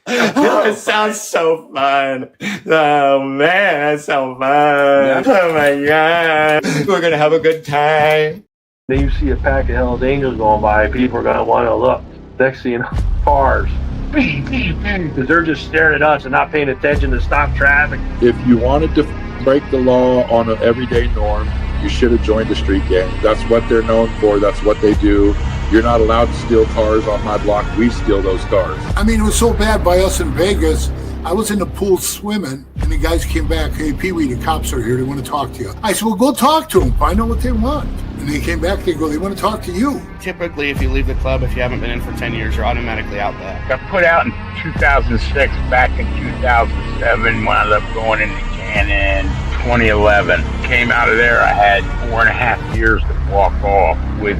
That sounds so fun. Oh man, that's so fun. Oh my god. We're gonna have a good time. Then you see a pack of Hell's Angels going by, people are going to want to look. Next thing you know, cars. Because they're just staring at us and not paying attention to stop traffic. If you wanted to break the law on an everyday norm, you should have joined the street gang. That's what they're known for. That's what they do. You're not allowed to steal cars on my block. We steal those cars. I mean, it was so bad by us in Vegas. I was in the pool swimming, and the guys came back. Hey, Pee-wee, the cops are here. They want to talk to you. I said, well, go talk to them. Find out what they want. And they came back. They go, they want to talk to you. Typically, if you leave the club, if you haven't been in for 10 years, you're automatically out there. Got put out in 2006. Back in 2007, wound up going into Cannon. 2011. Came out of there, I had 4.5 years to walk off with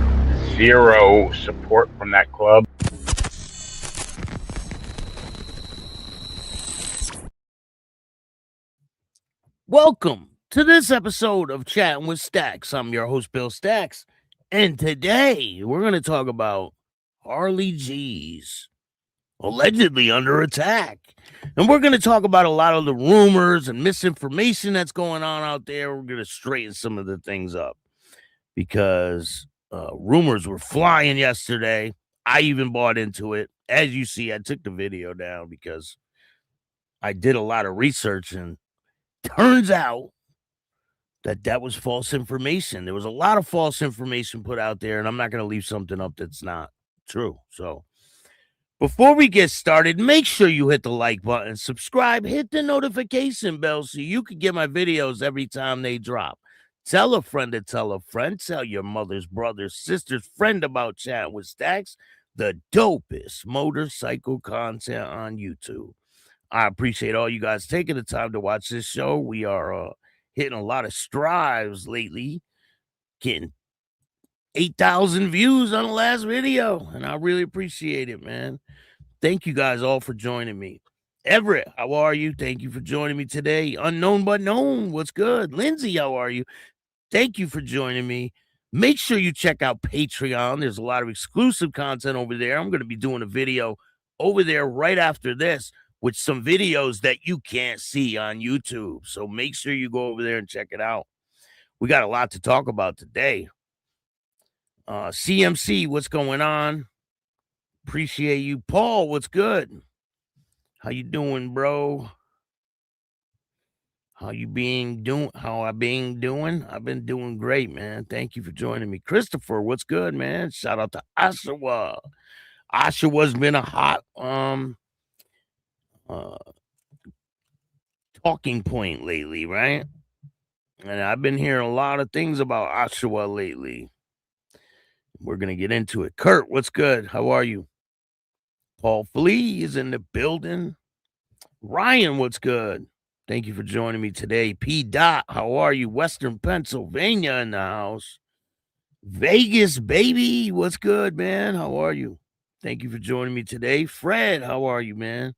zero support from that club. Welcome to this episode of Chatting with Staxx. I'm your host, Bill Staxx, and today we're going to talk about Harley G's allegedly under attack. And we're going to talk about a lot of the rumors and misinformation that's going on out there. We're going to straighten some of the things up because rumors were flying yesterday. I even bought into it. As you see, I took the video down because I did a lot of research, and turns out that was false information. There was a lot of false information put out there, and I'm not going to leave something up that's not true. So before we get started, make sure you hit the like button, subscribe, hit the notification bell so you can get my videos every time they drop. Tell a friend to tell a friend. Tell your mother's brother's sister's friend about Chatting with Staxx, the dopest motorcycle content on YouTube. I appreciate all you guys taking the time to watch this show. We are hitting a lot of strides lately, getting 8,000 views on the last video, and I really appreciate it, man. Thank you guys all for joining me. Everett, how are you? Thank you for joining me today. Unknown but known, what's good? Lindsay, how are you? Thank you for joining me. Make sure you check out Patreon. There's a lot of exclusive content over there. I'm going to be doing a video over there right after this with some videos that you can't see on YouTube. So make sure you go over there and check it out. We got a lot to talk about today. CMC, what's going on? Appreciate you. Paul, what's good? How you doing, bro? How I been doing? I've been doing great, man. Thank you for joining me. Christopher, what's good, man? Shout out to Oshawa. Oshawa's been a hot talking point lately, right? And I've been hearing a lot of things about Oshawa lately. We're going to get into it. Kurt, what's good? How are you? Paul Flea is in the building. Ryan, what's good? Thank you for joining me today. P. Dot, how are you? Western Pennsylvania in the house. Vegas, baby. What's good, man? How are you? Thank you for joining me today. Fred, how are you, man?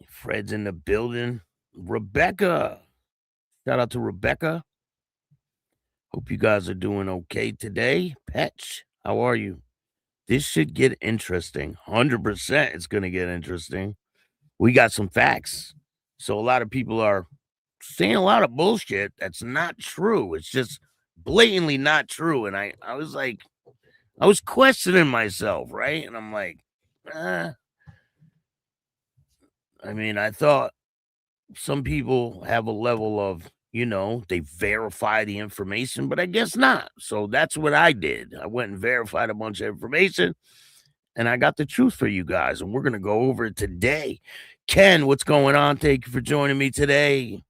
Fred's in the building. Rebecca. Shout out to Rebecca. Hope you guys are doing okay today. Petch, how are you? This should get interesting. 100% it's going to get interesting. We got some facts. So a lot of people are saying a lot of bullshit that's not true. It's just blatantly not true. And I was like, I was questioning myself, right? And I'm like, I mean, I thought some people have a level of, they verify the information, but I guess not. So that's what I did. I went and verified a bunch of information, and I got the truth for you guys, and we're going to go over it today. Ken, what's going on? Thank you for joining me today.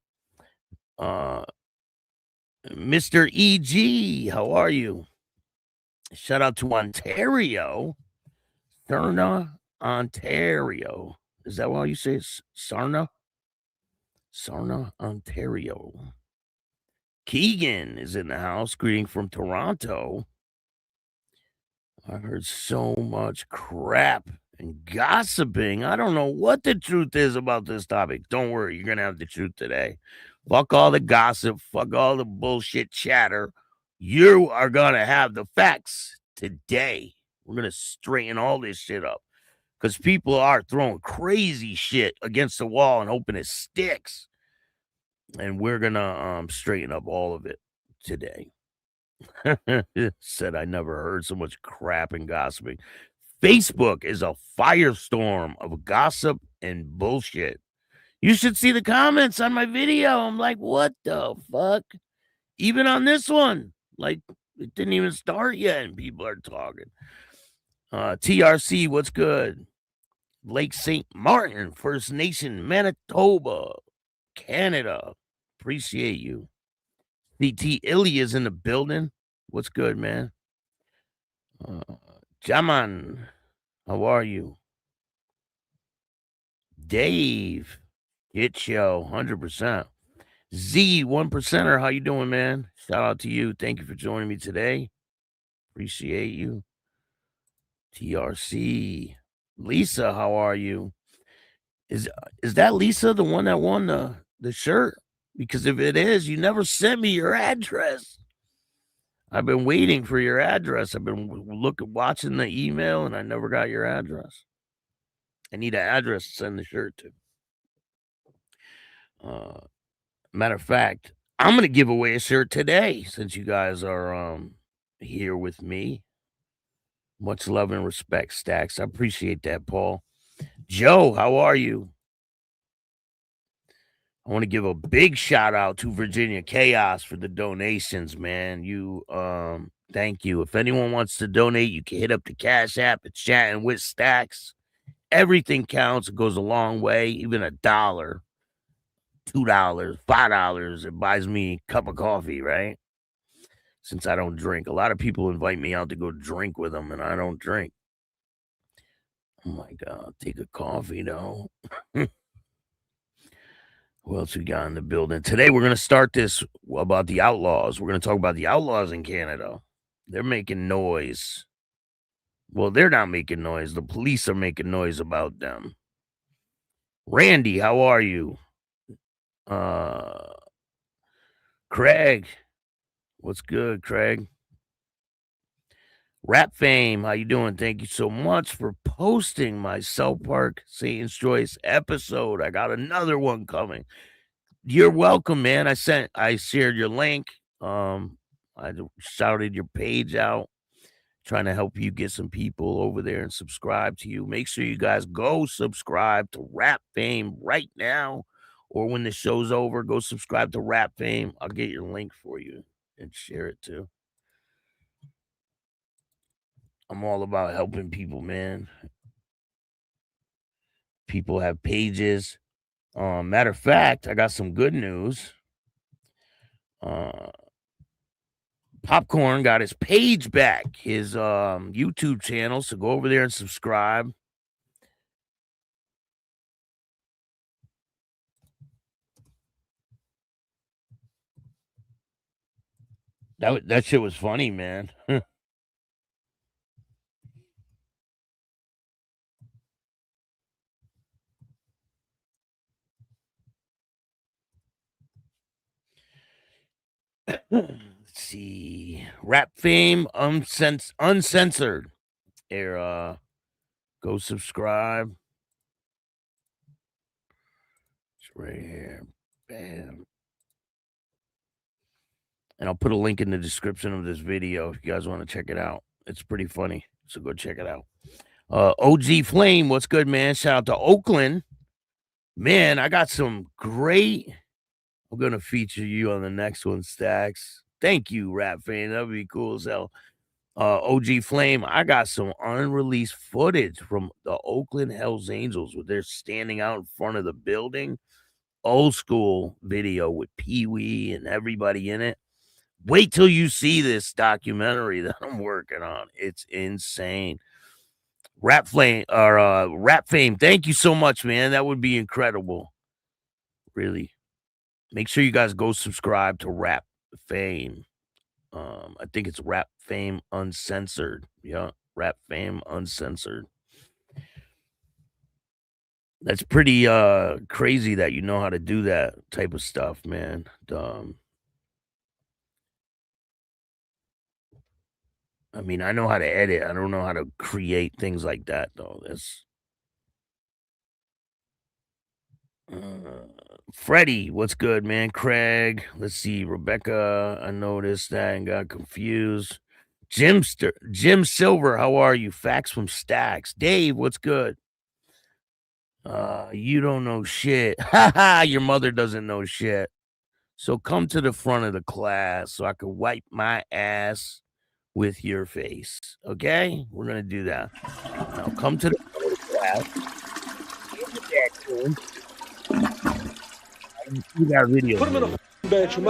Mr. EG, how are you? Shout out to Ontario. Sarna, Ontario. Is that what you say? Sarna? Sarna, Ontario. Keegan is in the house. Greeting from Toronto. I heard so much crap and gossiping. I don't know what the truth is about this topic. Don't worry, you're going to have the truth today. Fuck all the gossip. Fuck all the bullshit chatter. You are going to have the facts today. We're going to straighten all this shit up. because people are throwing crazy shit against the wall and hoping it sticks. And we're gonna straighten up all of it today. Said I never heard so much crap and gossiping. Facebook is a firestorm of gossip and bullshit. You should see the comments on my video. I'm like, what the fuck? Even on this one, like, it didn't even start yet, and people are talking. TRC, what's good? Lake St. Martin, First Nation, Manitoba, Canada. Appreciate you. CT Illy is in the building. What's good, man? Jaman, how are you? Dave, Hit Show, 100%. Z, 1%er, how you doing, man? Shout out to you. Thank you for joining me today. Appreciate you. TRC. Lisa, how are you? Is that Lisa, the one that won the shirt? Because if it is, you never sent me your address. I've been waiting for your address. I've been watching the email, and I never got your address. I need an address to send the shirt to. Matter of fact, I'm going to give away a shirt today since you guys are here with me. Much love and respect, Staxx. I appreciate that, Paul. Joe, how are you? I want to give a big shout out to Virginia Chaos for the donations, man. You thank you. If anyone wants to donate, you can hit up the Cash App. It's Chatting with Staxx. Everything counts. It goes a long way. Even $1, $2, $5. It buys me a cup of coffee, right? Since I don't drink. A lot of people invite me out to go drink with them, and I don't drink. Oh my God, take a coffee though. Who else we got in the building? Today we're going to start this about the outlaws. We're going to talk about the outlaws in Canada. They're making noise. Well, they're not making noise. The police are making noise about them. Randy, how are you? Craig, what's good, Craig? Rap Fame, how you doing? Thank you so much for posting my South Park Satan's Choice episode. I got another one coming. You're welcome, man. I shared your link. I shouted your page out, trying to help you get some people over there and subscribe to you. Make sure you guys go subscribe to Rap Fame right now, or when the show's over, go subscribe to Rap Fame. I'll get your link for you and share it too. I'm all about helping people, man. People have pages. Matter of fact, I got some good news. Popcorn got his page back, his YouTube channel, so go over there and subscribe. That shit was funny, man. Let's see. Rap Fame Uncensored. Here, go subscribe. It's right here. Bam. And I'll put a link in the description of this video if you guys want to check it out. It's pretty funny, so go check it out. OG Flame, what's good, man? Shout out to Oakland. Man, I got some great... I'm going to feature you on the next one, Staxx. Thank you, Rap Fan. That would be cool as hell. OG Flame, I got some unreleased footage from the Oakland Hells Angels where they're standing out in front of the building. Old school video with Pee-wee and everybody in it. Wait till you see this documentary that I'm working on. It's insane. Rap Fame, thank you so much, man. That would be incredible. Really. Make sure you guys go subscribe to Rap Fame. I think it's Rap Fame Uncensored. Yeah, Rap Fame Uncensored. That's pretty crazy that you know how to do that type of stuff, man. I mean, I know how to edit. I don't know how to create things like that, though. Freddie, what's good, man? Craig, let's see. Rebecca, I noticed that and got confused. Jim Silver, how are you? Facts from Staxx. Dave, what's good? You don't know shit. Ha ha, your mother doesn't know shit. So come to the front of the class so I can wipe my ass with your face. Okay? We're gonna do that. Now come to the front of the class. You got video. Put him in a bedroom.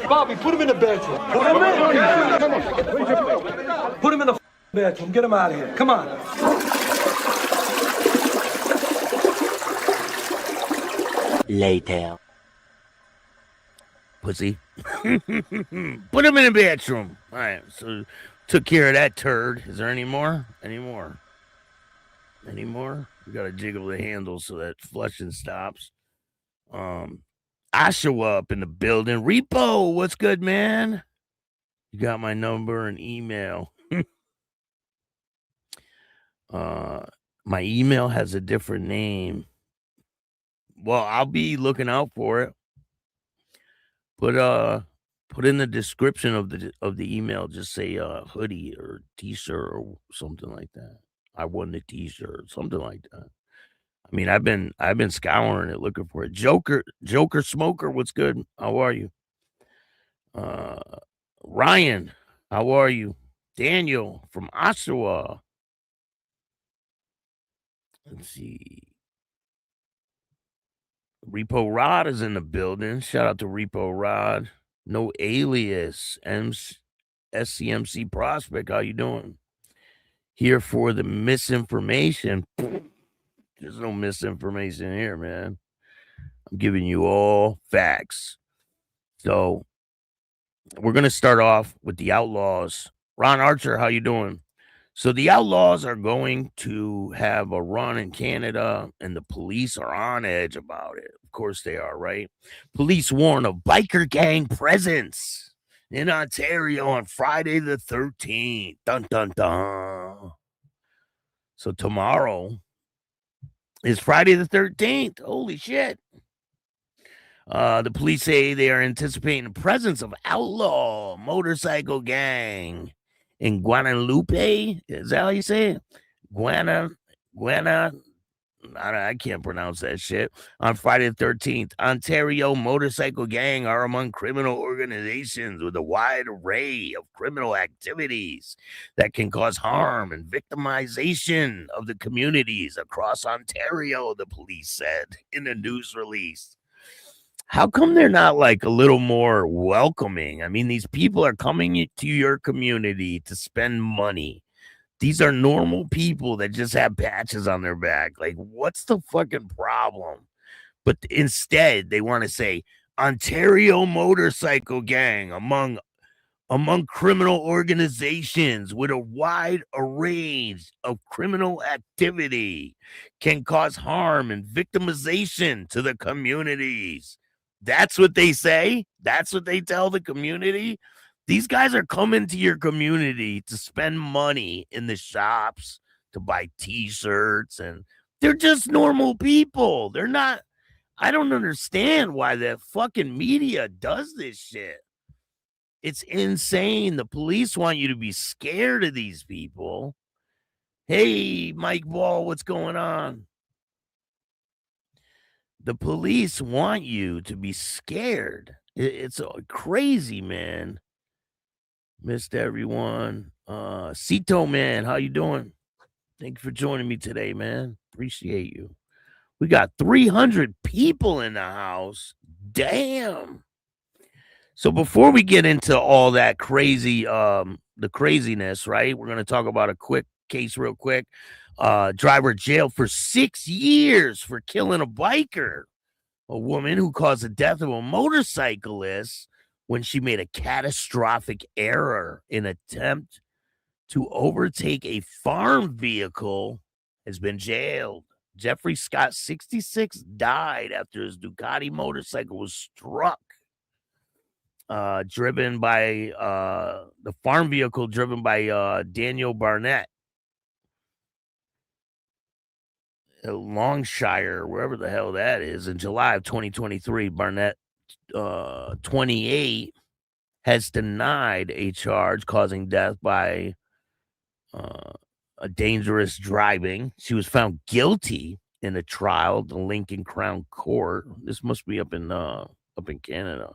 Bobby, put him in the bedroom. Put him in the bedroom. Get him out of here. Come on. Later. Pussy. Put him in the bedroom. All right. So took care of that turd. Is there any more? Any more? We gotta jiggle the handle so that flushing stops. Oshawa up in the building. Repo, what's good, man? You got my number and email. My email has a different name. Well, I'll be looking out for it. Put in the description of the email, just say hoodie or t-shirt or something like that. I won the t-shirt, something like that. I mean, I've been scouring it looking for it. Joker Smoker, what's good? How are you? Ryan, how are you? Daniel from Oshawa. Let's see. Repo Rod is in the building. Shout out to Repo Rod. No alias. SCMC Prospect. How you doing? Here for the misinformation. There's no misinformation here, man. I'm giving you all facts. So we're going to start off with the Outlaws. Ron Archer, how you doing? So the Outlaws are going to have a run in Canada, and the police are on edge about it. Of course they are, right? Police warn of biker gang presence in Ontario on Friday the 13th. Dun, dun, dun. So tomorrow is Friday the 13th. Holy shit. The police say they are anticipating the presence of outlaw motorcycle gang in Guadalupe. Is that how you say it? I can't pronounce that shit. On Friday the 13th, Ontario motorcycle gang are among criminal organizations with a wide array of criminal activities that can cause harm and victimization of the communities across Ontario, the police said in a news release. How come they're not like a little more welcoming? I mean, these people are coming to your community to spend money. These are normal people that just have patches on their back. Like, what's the fucking problem? But instead, they want to say Ontario motorcycle gang among criminal organizations with a wide array of criminal activity can cause harm and victimization to the communities. That's what they say. That's what they tell the community. These guys are coming to your community to spend money in the shops, to buy t-shirts, and they're just normal people. They're not. I don't understand why the fucking media does this shit. It's insane. The police want you to be scared of these people. Hey, Mike Ball, what's going on? The police want you to be scared. It's crazy, man. Missed everyone. Cito, man, how you doing? Thank you for joining me today, man. Appreciate you. We got 300 people in the house. Damn. So before we get into all that crazy, the craziness, right? We're going to talk about a quick case real quick. Driver jailed for 6 years for killing a biker. A woman who caused the death of a motorcyclist when she made a catastrophic error in attempt to overtake a farm vehicle has been jailed. Jeffrey Scott, 66, died after his Ducati motorcycle was struck. Driven by the farm vehicle driven by Daniel Barnett. Longshire, wherever the hell that is, in July of 2023. Barnett, 28, has denied a charge causing death by a dangerous driving. She was found guilty in a trial, the Lincoln Crown Court. This must be up in Canada.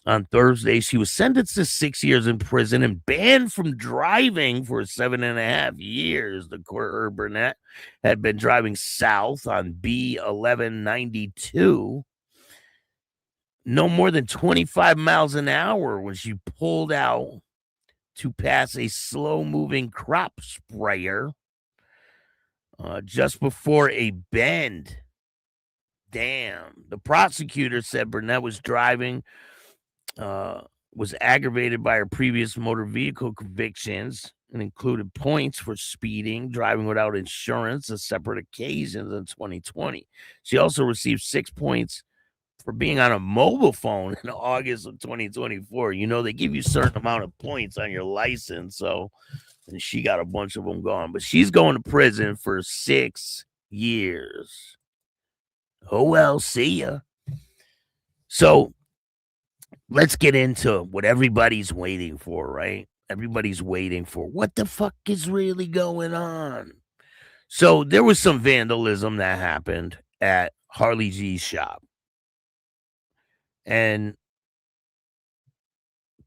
On Thursday, she was sentenced to 6 years in prison and banned from driving for 7.5 years. The court heard Burnett had been driving south on B1192, no more than 25 miles an hour when she pulled out to pass a slow-moving crop sprayer just before a bend. Damn. The prosecutor said Burnett was driving, was aggravated by her previous motor vehicle convictions and included points for speeding, driving without insurance on separate occasions in 2020. She also received 6 points for being on a mobile phone in August of 2024. You know, they give you a certain amount of points on your license. So, and she got a bunch of them gone, but she's going to prison for 6 years. Oh, well, see ya. So let's get into what everybody's waiting for, right? Everybody's waiting for what the fuck is really going on. So there was some vandalism that happened at Harley G's shop. And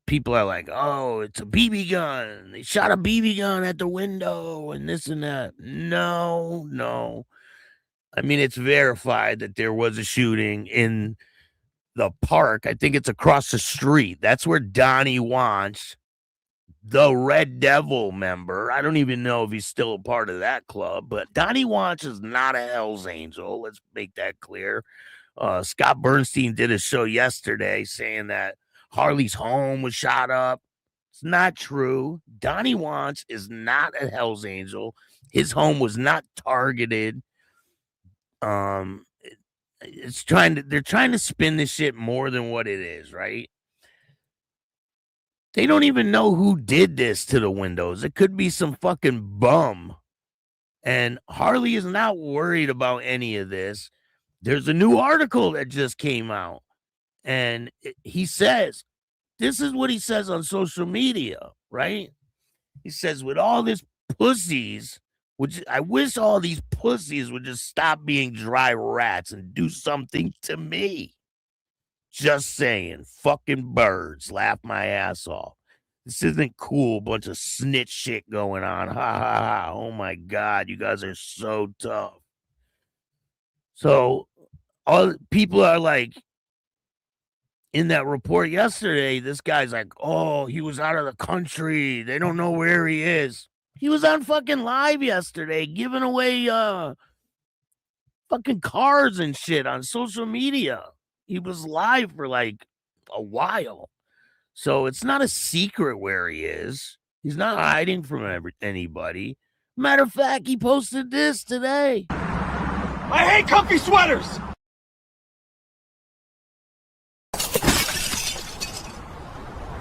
people are like, oh, it's a BB gun. They shot a BB gun at the window and this and that. No. I mean, it's verified that there was a shooting in the park. I think it's across the street. That's where Donnie Wanch, the Red Devil member, I don't even know if he's still a part of that club, but Donnie Wanch is not a Hell's Angel. Let's make that clear. Scott Bernstein did a show yesterday saying that Harley's home was shot up. It's not true. Donnie Wanch is not a Hell's Angel. His home was not targeted. They're trying to spin this shit more than what it is, right? They don't even know who did this to the windows. It could be some fucking bum. And Harley is not worried about any of this. There's a new article that just came out. And he says, this is what he says on social media, right? He says, with all this pussies, which I wish all these pussies would just stop being dry rats and do something to me. Just saying, fucking birds, laugh my ass off. This isn't cool, bunch of snitch shit going on. Ha ha ha. Oh my God, you guys are so tough. So all people are like, in that report yesterday, this guy's like, oh, he was out of the country. They don't know where he is. He was on fucking live yesterday giving away fucking cars and shit on social media. He was live for like a while. So it's not a secret where he is. He's not hiding from anybody. Matter of fact, he posted this today. I hate comfy sweaters!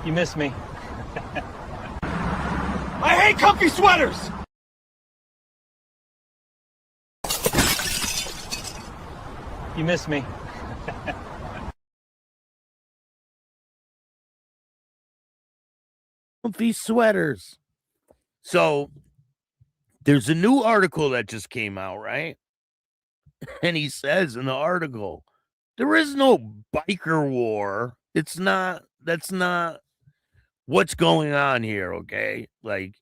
You miss me. I hate comfy sweaters! You miss me. Comfy sweaters. So there's a new article that just came out, right? And he says in the article, there is no biker war. That's not what's going on here, okay? Like,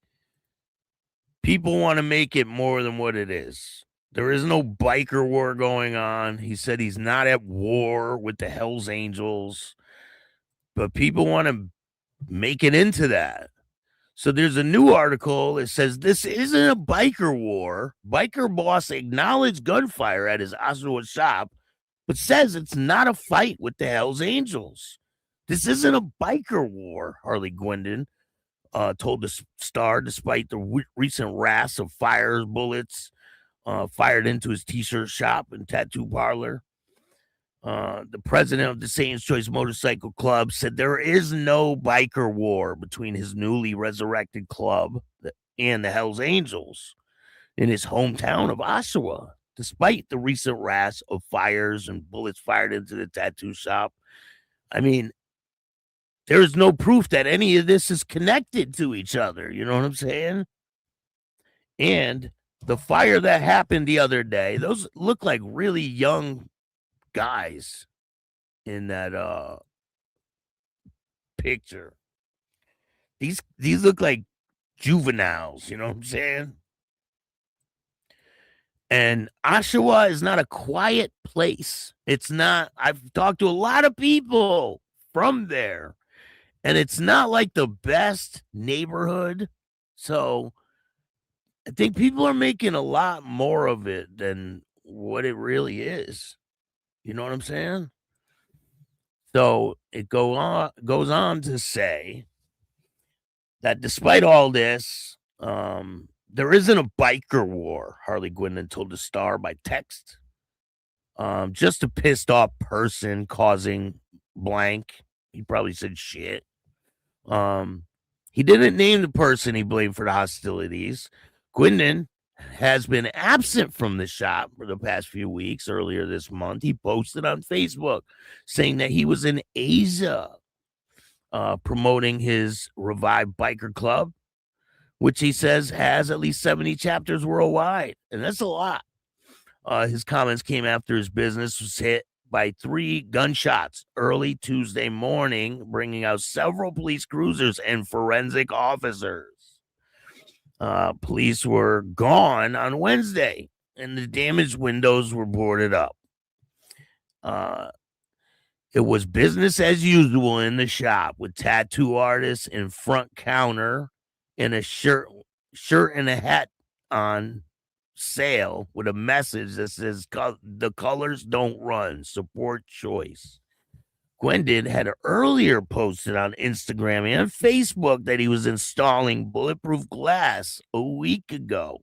people want to make it more than what it is. There is no biker war going on. He said he's not at war with the Hells Angels, but people want to make it into that. So there's a new article that says this isn't a biker war. Biker boss acknowledged gunfire at his Oshawa shop, but says it's not a fight with the Hells Angels. This isn't a biker war, Harley Gwendon told the Star, despite the recent rash of bullets fired into his t-shirt shop and tattoo parlor. The president of the Satan's Choice Motorcycle Club said there is no biker war between his newly resurrected club and the Hells Angels in his hometown of Oshawa. despite the recent rash of fires and bullets fired into the tattoo shop. I mean, there is no proof that any of this is connected to each other. You know what I'm saying? And the fire that happened the other day, those look like really young guys in that picture. These look like juveniles, you know what I'm saying? And Oshawa is not a quiet place. It's not. I've talked to a lot of people from there, and it's not like the best neighborhood. So I think people are making a lot more of it than what it really is. You know what I'm saying? So it goes on to say that despite all this, there isn't a biker war, Harley Quinn told the Star by text. Just a pissed off person causing blank. He probably said shit. He didn't name the person he blamed for the hostilities. Quindon has been absent from the shop for the past few weeks. Earlier this month, he posted on Facebook saying that he was in Asia promoting his revived biker club, which he says has at least 70 chapters worldwide. And that's a lot. His comments came after his business was hit by 3 gunshots early Tuesday morning, bringing out several police cruisers and forensic officers. Police were gone on Wednesday, and the damaged windows were boarded up. It was business as usual in the shop, with tattoo artists in front counter and a shirt and a hat on sale with a message that says the colors don't run, support choice. Gwendon had earlier posted on Instagram and Facebook that he was installing bulletproof glass a week ago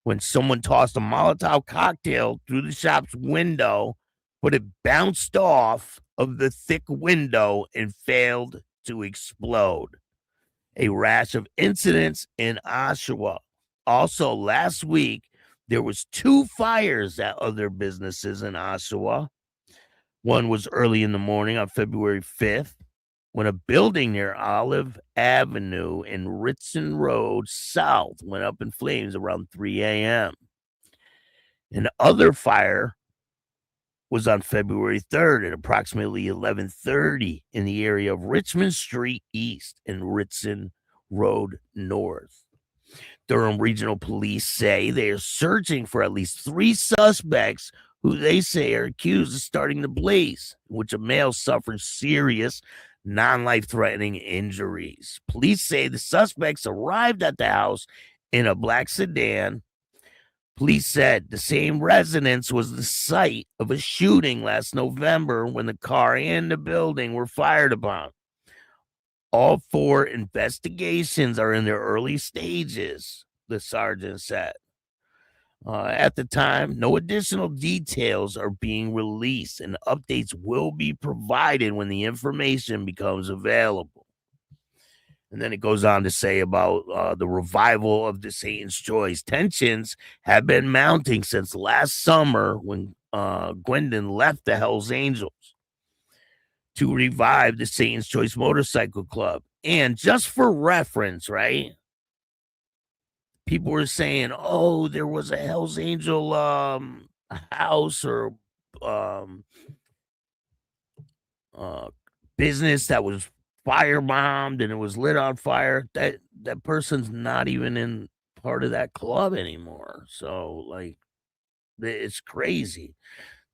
when someone tossed a Molotov cocktail through the shop's window, but it bounced off of the thick window and failed to explode. A rash of incidents in Oshawa. Also, last week, there was 2 fires at other businesses in Oshawa. One was early in the morning on February 5th, when a building near Olive Avenue and Ritson Road South went up in flames around 3 a.m. An other fire was on February 3rd at approximately 11:30 in the area of Richmond Street East and Ritson Road North. Durham Regional Police say they are searching for at least 3 suspects who they say are accused of starting the blaze, in which a male suffered serious, non-life-threatening injuries. Police say the suspects arrived at the house in a black sedan. Police said the same residence was the site of a shooting last November when the car and the building were fired upon. All 4 investigations are in their early stages, the sergeant said. At the time, no additional details are being released, and updates will be provided when the information becomes available. And then it goes on to say about the revival of the Satan's Choice. Tensions have been mounting since last summer when Gwendon left the Hells Angels to revive the Satan's Choice Motorcycle Club. And just for reference, right? People were saying, oh, there was a Hells Angel house or business that was firebombed and it was lit on fire. That person's not even in part of that club anymore. So, like, it's crazy.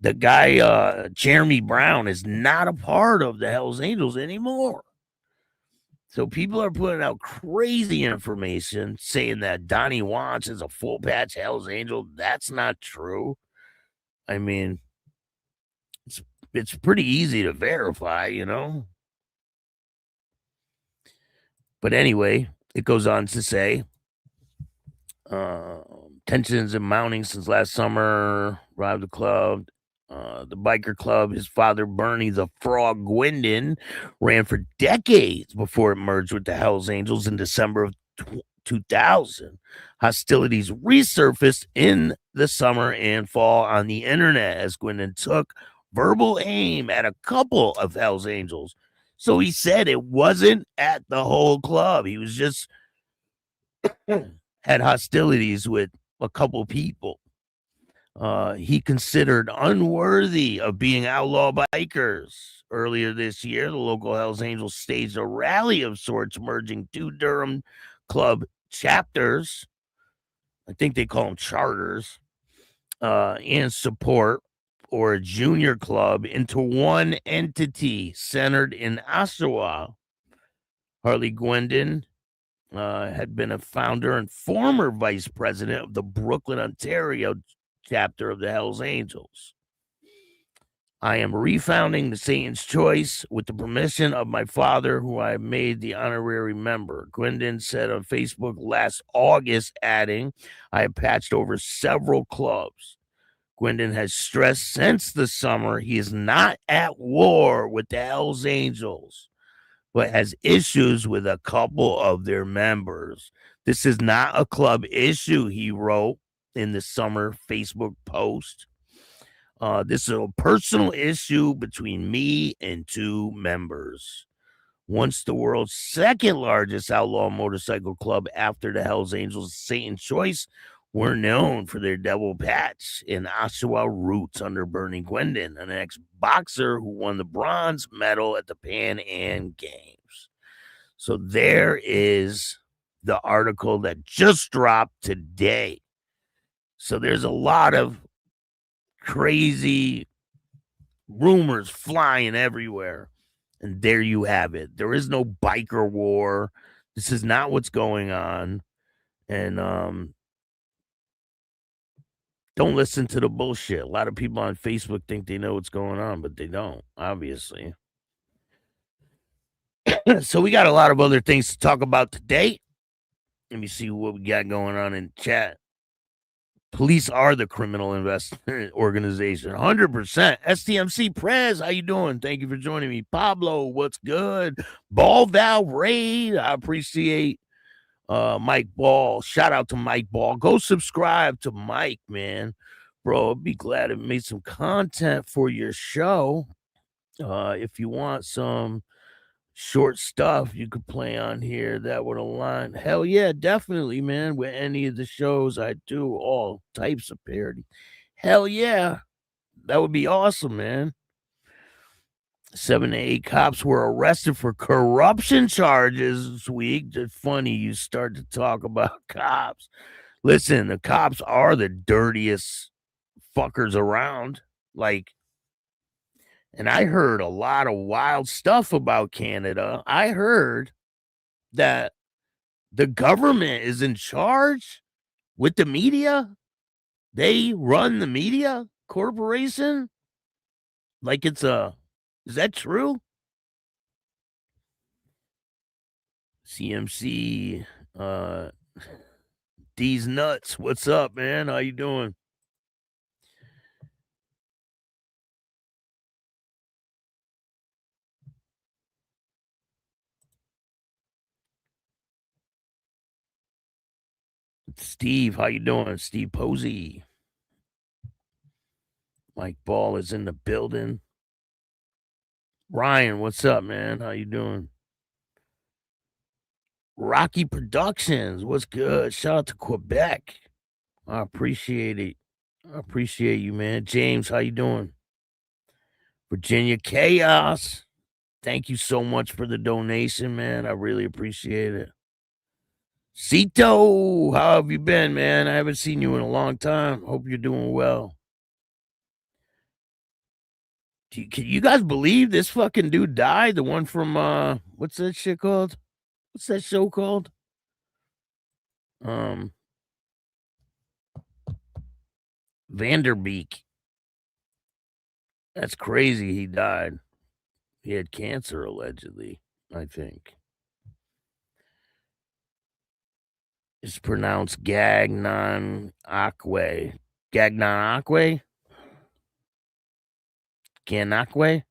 The guy, Jeremy Brown, is not a part of the Hells Angels anymore. So people are putting out crazy information saying that Donnie Watts is a full patch Hells Angel. That's not true. I mean, it's pretty easy to verify, you know. But anyway, it goes on to say, tensions are mounting since last summer. Arrived the club. The biker club, his father, Bernie the Frog Gwendon, ran for decades before it merged with the Hells Angels in December of 2000. Hostilities resurfaced in the summer and fall on the internet as Gwendon took verbal aim at a couple of Hell's Angels. So he said it wasn't at the whole club. He was just had hostilities with a couple people. He considered unworthy of being outlaw bikers. Earlier this year, the local Hells Angels staged a rally of sorts, merging two Durham club chapters. I think they call them charters, and support, or a junior club, into one entity centered in Oshawa. Harley Gwendon had been a founder and former vice president of the Brooklyn, Ontario chapter of the Hells Angels. I am refounding the Satan's Choice with the permission of my father, who I made the honorary member. Gwendon said on Facebook last August, adding, I have patched over several clubs. Gwendon has stressed since the summer he is not at war with the Hells Angels, but has issues with a couple of their members. This is not a club issue, he wrote in the summer Facebook post. This is a personal issue between me and two members. Once the world's second largest outlaw motorcycle club after the Hells Angels, Satan's Choice, were known for their double patch in Oshawa roots under Bernie Gwendon, an ex-boxer who won the bronze medal at the Pan Am Games. So there is the article that just dropped today. So there's a lot of crazy rumors flying everywhere. And there you have it. There is no biker war. This is not what's going on. And don't listen to the bullshit. A lot of people on Facebook think they know what's going on, but they don't, obviously. So we got a lot of other things to talk about today. Let me see what we got going on in chat. Police are the criminal investment organization. 100%. STMC Prez, how you doing? Thank you for joining me. Pablo, what's good? Ball Val Raid, I appreciate Mike Ball. Shout out to Mike Ball. Go subscribe to Mike, man. Bro, I'd be glad to make some content for your show. If you want some short stuff you could play on here that would align. Hell yeah, definitely, man. With any of the shows I do, all types of parody. Hell yeah, that would be awesome, man. 7 to 8 cops were arrested for corruption charges this week. It's funny you start to talk about cops. Listen, the cops are the dirtiest fuckers around. Like, and I heard a lot of wild stuff about Canada. I heard that the government is in charge with the media. They run the media corporation. Like it's a, is that true? CMC, D's nuts. What's up, man? How you doing? Steve, how you doing? Steve Posey. Mike Ball is in the building. Ryan, what's up, man? How you doing? Rocky Productions, what's good? Shout out to Quebec. I appreciate it. I appreciate you, man. James, how you doing? Virginia Chaos. Thank you so much for the donation, man. I really appreciate it. Cito, how have you been, man? I haven't seen you in a long time. Hope you're doing well. Can you guys believe this fucking dude died? The one from, what's that shit called? What's that show called? Vanderbeek. That's crazy. He died. He had cancer, allegedly, I think. It's pronounced Gagnon-Akwe. Gagnon-Akwe? Ganakwe?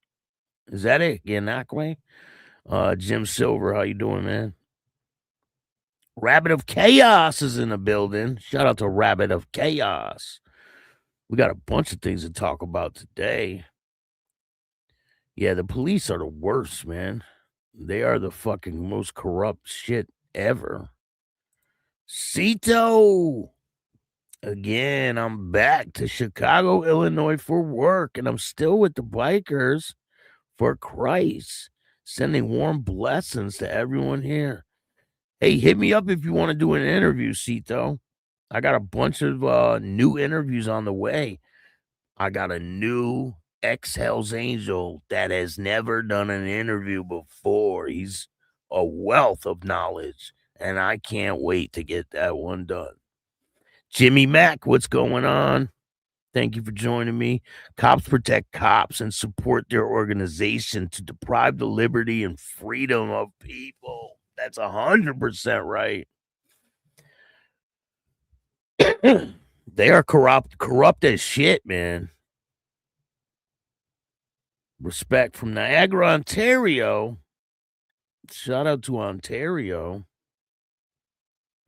Is that it? Ganakwe? Jim Silver, how you doing, man? Rabbit of Chaos is in the building. Shout out to Rabbit of Chaos. We got a bunch of things to talk about today. Yeah, the police are the worst, man. They are the fucking most corrupt shit ever. Cito! Again, I'm back to Chicago, Illinois for work, and I'm still with the bikers for Christ. Sending warm blessings to everyone here. Hey, hit me up if you want to do an interview, Cito. I got a bunch of new interviews on the way. I got a new ex-Hells Angel that has never done an interview before. He's a wealth of knowledge, and I can't wait to get that one done. Jimmy Mack, what's going on? Thank you for joining me. Cops protect cops and support their organization to deprive the liberty and freedom of people. That's 100% right. They are corrupt as shit, man. Respect from Niagara, Ontario. Shout out to Ontario.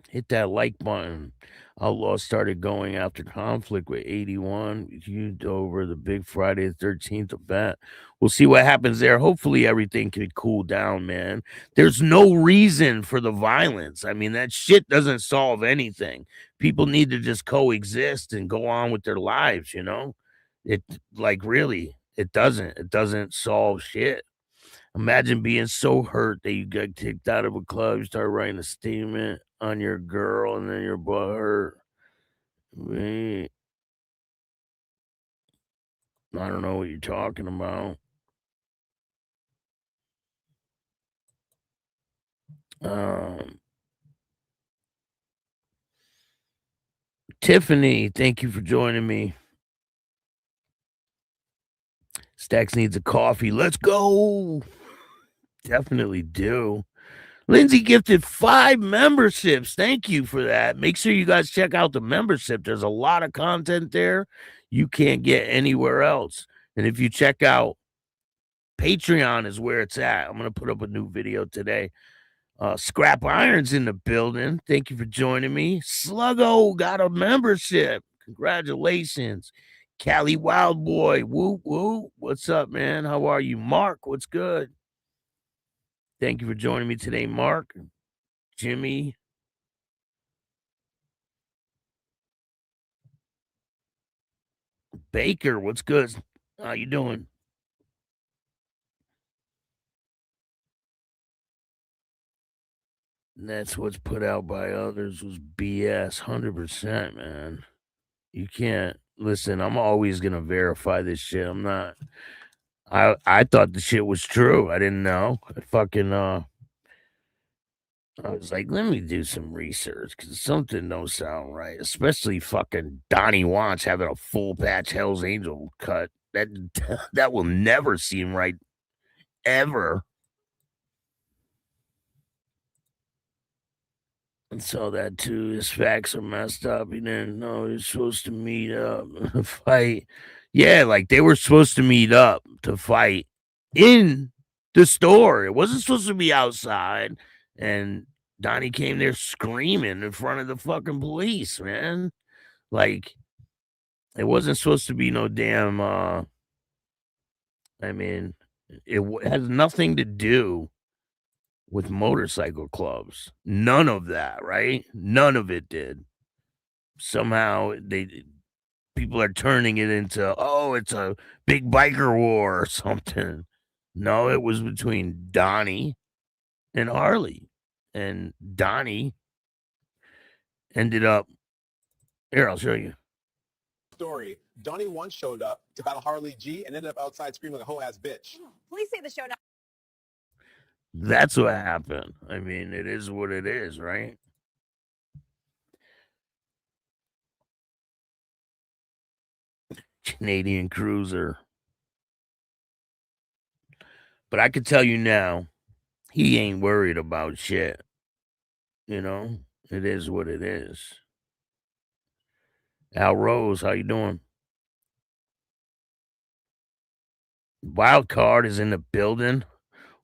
Hit that like button. Outlaw started going after conflict with 81. Huge over the big Friday the 13th event. We'll see what happens there. Hopefully everything can cool down, man. There's no reason for the violence. I mean, that shit doesn't solve anything. People need to just coexist and go on with their lives, you know? It, like, really, it doesn't. It doesn't solve shit. Imagine being so hurt that you got kicked out of a club, you start writing a statement on your girl, and then your butt hurt. Wait. I don't know what you're talking about. Tiffany, thank you for joining me. Staxx needs a coffee. Let's go. Definitely do. Lindsay gifted 5 memberships. Thank you for that. Make sure you guys check out the membership. There's a lot of content there you can't get anywhere else. And if you check out Patreon is where it's at. I'm going to put up a new video today. Scrap Iron's in the building. Thank you for joining me. Sluggo got a membership. Congratulations. Cali Wild Boy. Whoop, whoop. What's up, man? How are you? Mark, what's good? Thank you for joining me today, Mark. Jimmy. Baker, what's good? How you doing? That's what's put out by others was BS. 100%, man. You can't listen. I'm always gonna verify this shit. I'm not. I thought the shit was true. I didn't know. I was like, let me do some research because something don't sound right. Especially fucking Donnie Watts having a full patch Hell's Angel cut. That will never seem right ever. And so that too, his facts are messed up. He didn't know he was supposed to meet up and fight. Yeah, like they were supposed to meet up to fight in the store. It wasn't supposed to be outside. And Donnie came there screaming in front of the fucking police, man. Like, it wasn't supposed to be no damn, I mean, it has nothing to do with motorcycle clubs. None of that, right? None of it did. Somehow people are turning it into, oh, it's a big biker war or something. No, it was between Donnie and Harley. And Donnie ended up, here, I'll show you. Story. Donnie once showed up to battle Harley G and ended up outside screaming like a whole ass bitch. Please say the show now. That's what happened. I mean, it is what it is, right? Canadian Cruiser. But I can tell you now, he ain't worried about shit. You know, it is what it is. Al Rose, how you doing? Wild Card is in the building.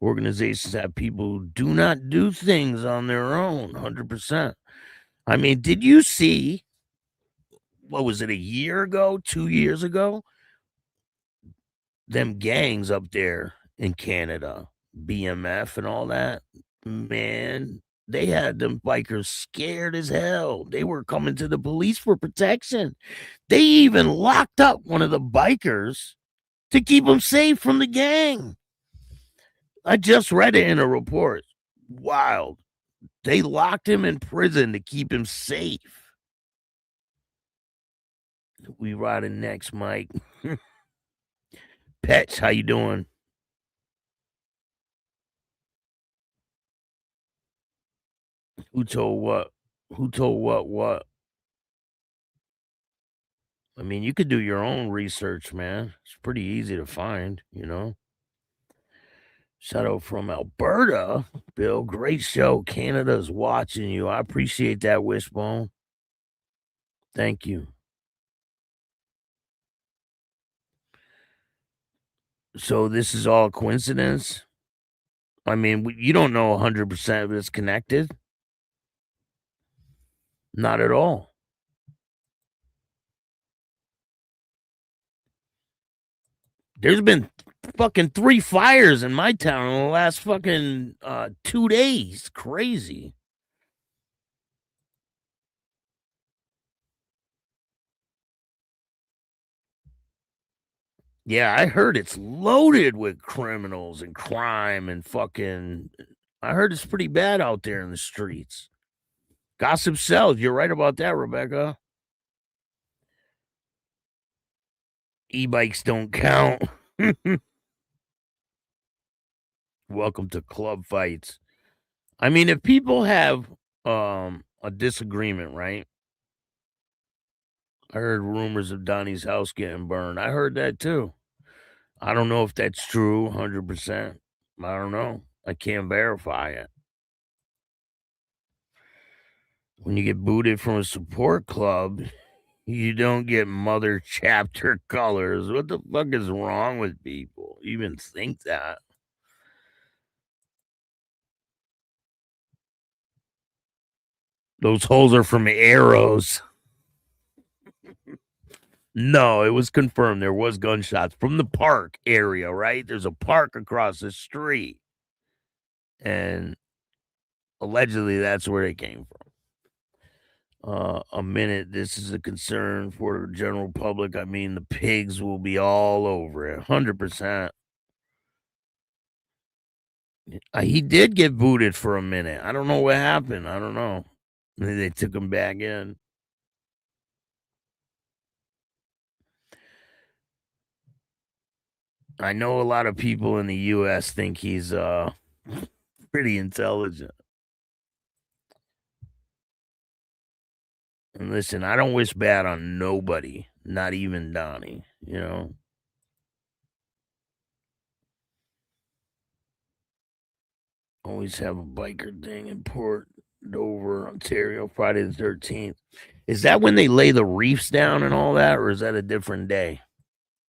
organizations have people who do not do things on their own. 100%. I mean, did you see, what was it, a year ago, 2 years ago? Them gangs up there in Canada, BMF and all that, man, they had them bikers scared as hell. They were coming to the police for protection. They even locked up one of the bikers to keep him safe from the gang. I just read it in a report. Wild. They locked him in prison to keep him safe. We riding next, Mike. Petch, how you doing? Who told what? Who told what? I mean, you could do your own research, man. It's pretty easy to find, you know. Shout out from Alberta, Bill. Great show. Canada's watching you. I appreciate that, Wishbone. Thank you. So this is all coincidence? I mean, you don't know 100% if it's connected. Not at all. There's been fucking 3 fires in my town in the last fucking 2 days. Crazy. Yeah, I heard it's loaded with criminals and crime and fucking. I heard it's pretty bad out there in the streets. Gossip sells. You're right about that, Rebecca. E-bikes don't count. Welcome to club fights. I mean, if people have a disagreement, right? I heard rumors of Donnie's house getting burned. I heard that too. I don't know if that's true 100%. I don't know. I can't verify it. When you get booted from a support club, you don't get mother chapter colors. What the fuck is wrong with people? Even think that. Those holes are from arrows. No, it was confirmed there was gunshots from the park area, right? There's a park across the street. And allegedly that's where they came from. A minute, this is a concern for the general public. I mean, the pigs will be all over it, 100%. He did get booted for a minute. I don't know what happened. I don't know. Maybe they took him back in. I know a lot of people in the U.S. think he's pretty intelligent. And listen, I don't wish bad on nobody, not even Donnie, you know. Always have a biker thing in Port Dover, Ontario, Friday the 13th. Is that when they lay the reefs down and all that, or is that a different day?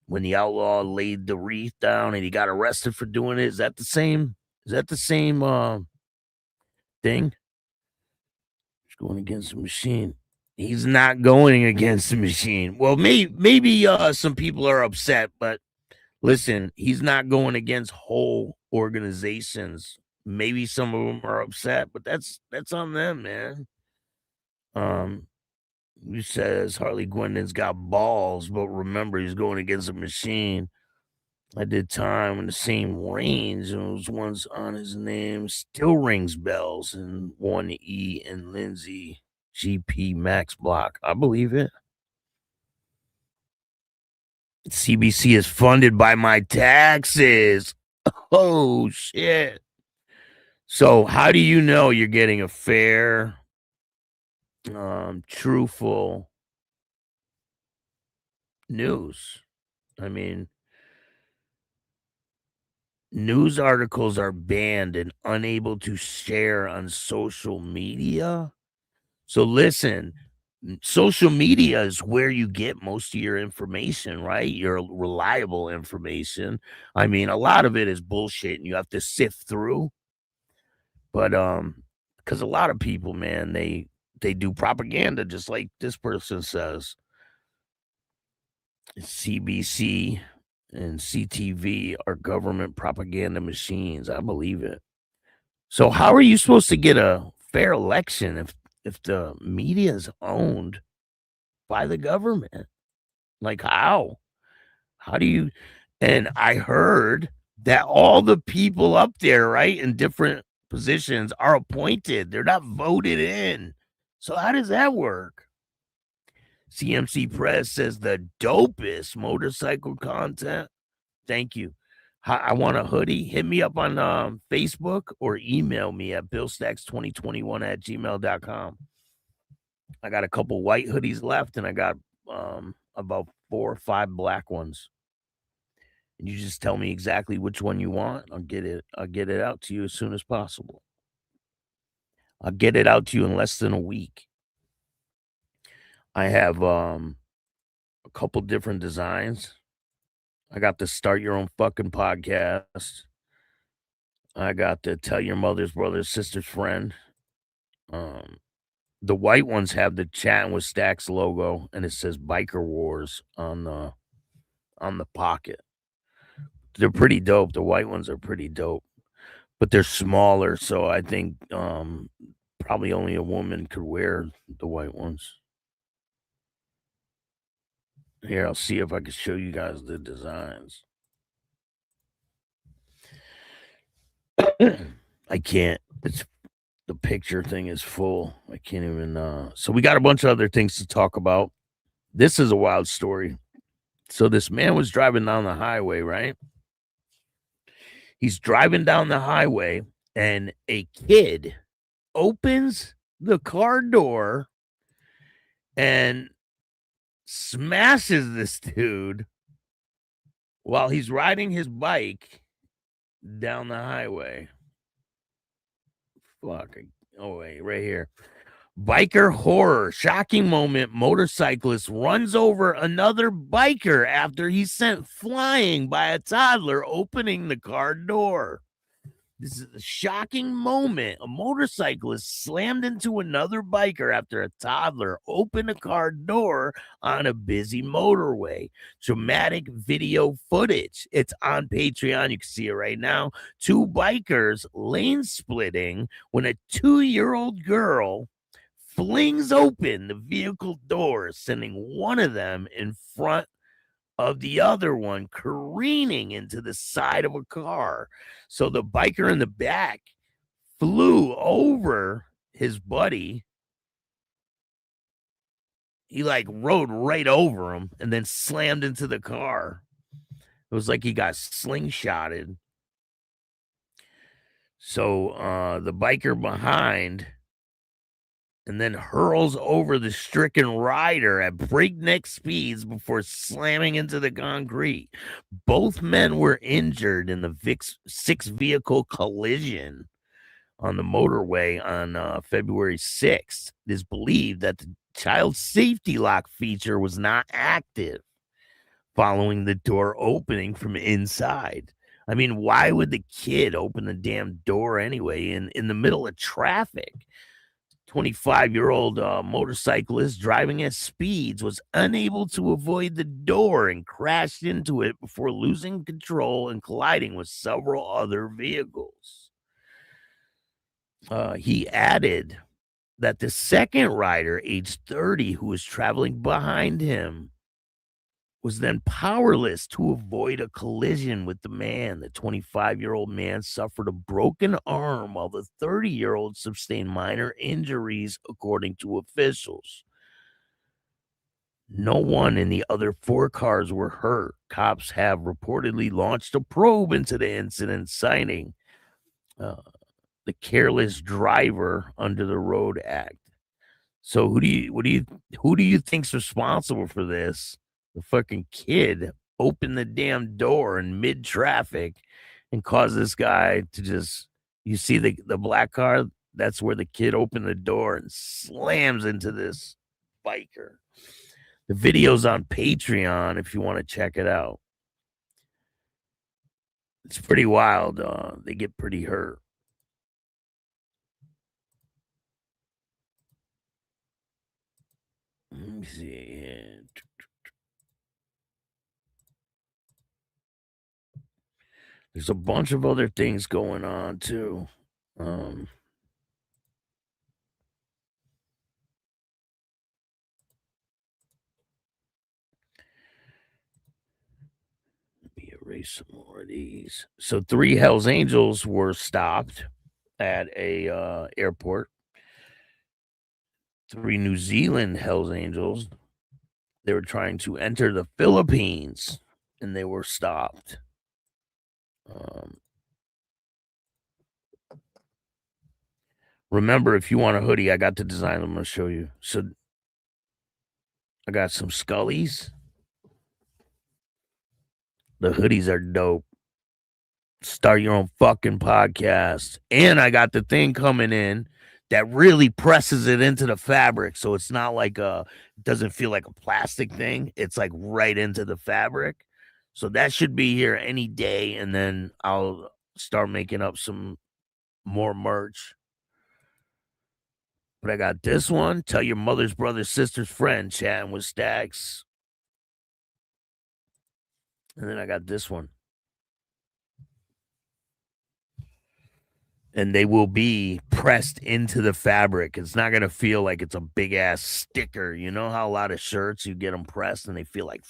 When the outlaw laid the reef down and he got arrested for doing it? Is that the same? Is that the same thing? He's going against the machine. He's not going against the machine. Well, maybe some people are upset, but listen, he's not going against whole organizations. Maybe some of them are upset, but that's on them, man. He says Harley Gwendon's got balls, but remember he's going against a machine. I did time in the same range, and those ones on his name still rings bells. And 1E and Lindsay GP Max Block. I believe it. CBC is funded by my taxes. Oh, shit. So how do you know you're getting a fair, truthful news? I mean, news articles are banned and unable to share on social media. So listen, social media is where you get most of your information, right? Your reliable information. I mean, a lot of it is bullshit and you have to sift through. But because a lot of people, man, they do propaganda just like this person says. CBC and CTV are government propaganda machines. I believe it. So how are you supposed to get a fair election if the media is owned by the government? Like how? How do you? And I heard that all the people up there, right, in different positions are appointed. They're not voted in. So how does that work? CMC Press says the dopest motorcycle content. Thank you. I want a hoodie. Hit me up on Facebook or email me at billstax2021@gmail.com. I got a couple white hoodies left, and I got about 4 or 5 black ones. And you just tell me exactly which one you want. I'll get it out to you as soon as possible. I'll get it out to you in less than a week. I have a couple different designs. I got the Start Your Own Fucking Podcast. I got the Tell Your Mother's Brother's Sister's Friend. The white ones have the Chattin with Staxx logo, and it says Biker Wars on the pocket. They're pretty dope. The white ones are pretty dope, but they're smaller, so I think probably only a woman could wear the white ones. Here, I'll see if I can show you guys the designs. I can't. The picture thing is full. I can't even. So we got a bunch of other things to talk about. This is a wild story. So this man was driving down the highway, right? He's driving down the highway, and a kid opens the car door and smashes this dude while he's riding his bike down the highway. Fuck. Oh, wait, right here. Biker horror. Shocking moment. Motorcyclist runs over another biker after he's sent flying by a toddler opening the car door. This is a shocking moment. A motorcyclist slammed into another biker after a toddler opened a car door on a busy motorway. Dramatic video footage. It's on Patreon. You can see it right now. 2 bikers lane splitting when a 2-year-old girl flings open the vehicle door, sending one of them in front of the other one, careening into the side of a car. So the biker in the back flew over his buddy. He rode right over him and then slammed into the car. It was like he got slingshotted. So the biker behind and then hurls over the stricken rider at breakneck speeds before slamming into the concrete. Both men were injured in the 6-vehicle collision on the motorway on February 6th. It is believed that the child safety lock feature was not active following the door opening from inside. I mean, why would the kid open the damn door anyway in the middle of traffic? 25-year-old motorcyclist driving at speeds was unable to avoid the door and crashed into it before losing control and colliding with several other vehicles. He added that the second rider, aged 30, who was traveling behind him, was then powerless to avoid a collision with the man. The 25-year-old man suffered a broken arm while the 30-year-old sustained minor injuries, according to officials. No one in the other 4 cars were hurt. Cops have reportedly launched a probe into the incident, citing the careless driver under the Road Act. So who do you think's responsible for this? The fucking kid opened the damn door in mid-traffic and caused this guy to just... You see the black car? That's where the kid opened the door and slams into this biker. The video's on Patreon if you want to check it out. It's pretty wild. They get pretty hurt. Let me see. There's a bunch of other things going on too. Let me erase some more of these. So 3 Hells Angels were stopped at a airport. 3 New Zealand Hells Angels. They were trying to enter the Philippines and they were stopped. Remember, if you want a hoodie, I got the design. I'm going to show you. So I got some Scullies. The hoodies are dope. Start your own fucking podcast. And I got the thing coming in that really presses it into the fabric. So it's not like it doesn't feel like a plastic thing. It's like right into the fabric. So that should be here any day. And then I'll start making up some more merch. But I got this one. Tell your mother's brother's sister's friend, chatting with Staxx. And then I got this one. And they will be pressed into the fabric. It's not going to feel like it's a big ass sticker. You know how a lot of shirts, you get them pressed and they feel like,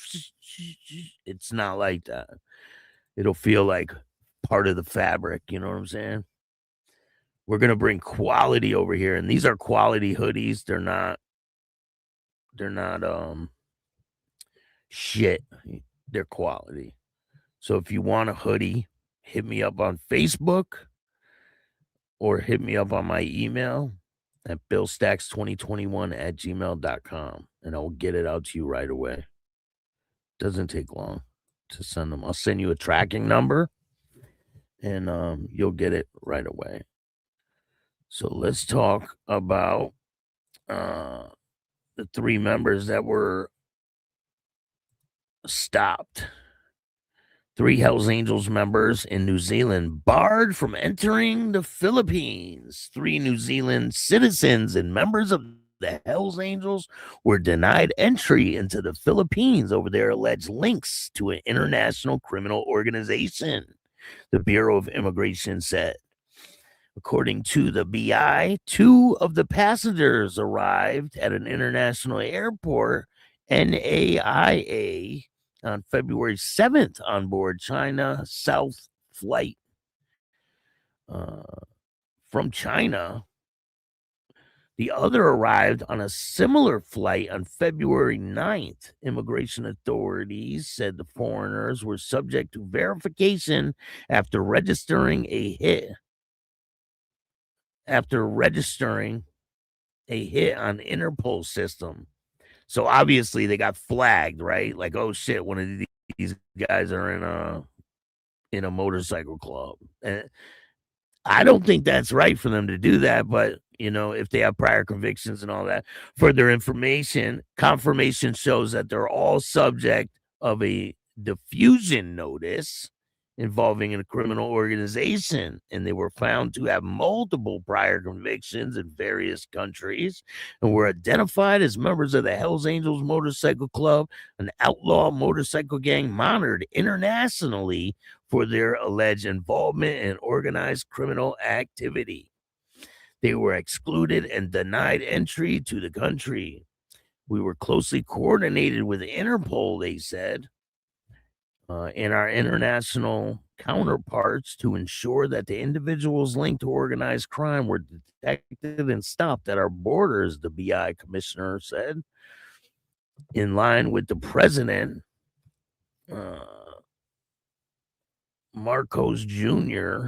it's not like that. It'll feel like part of the fabric. You know what I'm saying? We're going to bring quality over here. And these are quality hoodies. They're not shit. They're quality. So if you want a hoodie, hit me up on Facebook or hit me up on my email at billstax2021@gmail.com and I'll get it out to you right away. Doesn't take long to send them. I'll send you a tracking number and you'll get it right away. So let's talk about the 3 members that were stopped. 3 Hells Angels members in New Zealand barred from entering the Philippines. 3 New Zealand citizens and members of the Hells Angels were denied entry into the Philippines over their alleged links to an international criminal organization, the Bureau of Immigration said. According to the BI, 2 of the passengers arrived at an international airport, NAIA, on February 7th on board China South flight from China. The other arrived on a similar flight on February 9th. Immigration authorities said the foreigners were subject to verification after registering a hit on Interpol system. So obviously they got flagged, right? Like, oh shit, one of these guys are in a motorcycle club. And I don't think that's right for them to do that, but you know, if they have prior convictions and all that. Further information, confirmation shows that they're all subject of a diffusion notice involving a criminal organization, and they were found to have multiple prior convictions in various countries and were identified as members of the Hells Angels Motorcycle Club, an outlaw motorcycle gang monitored internationally for their alleged involvement in organized criminal activity. They were excluded and denied entry to the country. We were closely coordinated with Interpol, they said, and our international counterparts to ensure that the individuals linked to organized crime were detected and stopped at our borders, the BI commissioner said. In line with the president, Marcos Jr.,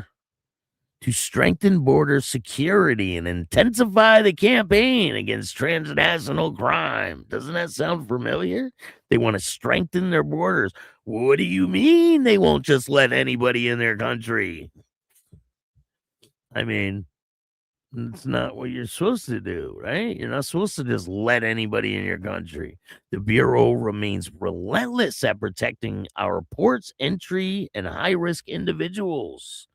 to strengthen border security and intensify the campaign against transnational crime. Doesn't that sound familiar? They want to strengthen their borders. What do you mean they won't just let anybody in their country? I mean, It's not what you're supposed to do, right? You're not supposed to just let anybody in your country. The Bureau remains relentless at protecting our ports, entry, and high-risk individuals.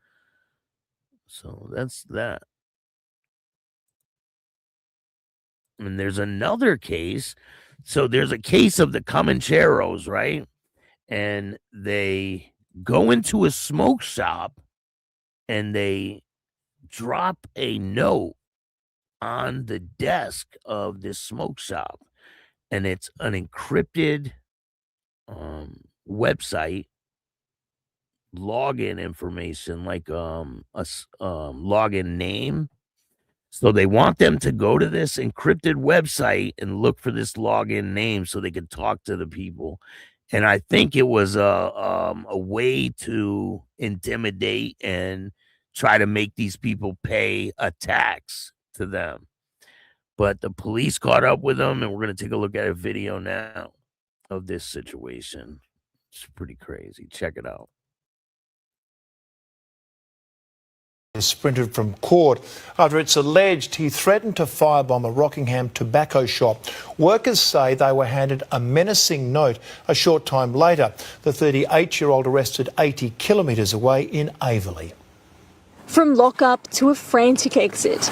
So that's that. And there's another case. So there's a case of the Comancheros, right? And they go into a smoke shop and they drop a note on the desk of this smoke shop, and it's an encrypted website login information, like login name. So they want them to go to this encrypted website and look for this login name so they can talk to the people. And I think it was a way to intimidate and try to make these people pay a tax to them. But the police caught up with them, and we're going to take a look at a video now of this situation. It's pretty crazy. Check it out. Sprinted from court after it's alleged he threatened to firebomb a Rockingham tobacco shop. Workers say they were handed a menacing note a short time later. The 38-year-old arrested 80 kilometres away in Averley. From lockup to a frantic exit.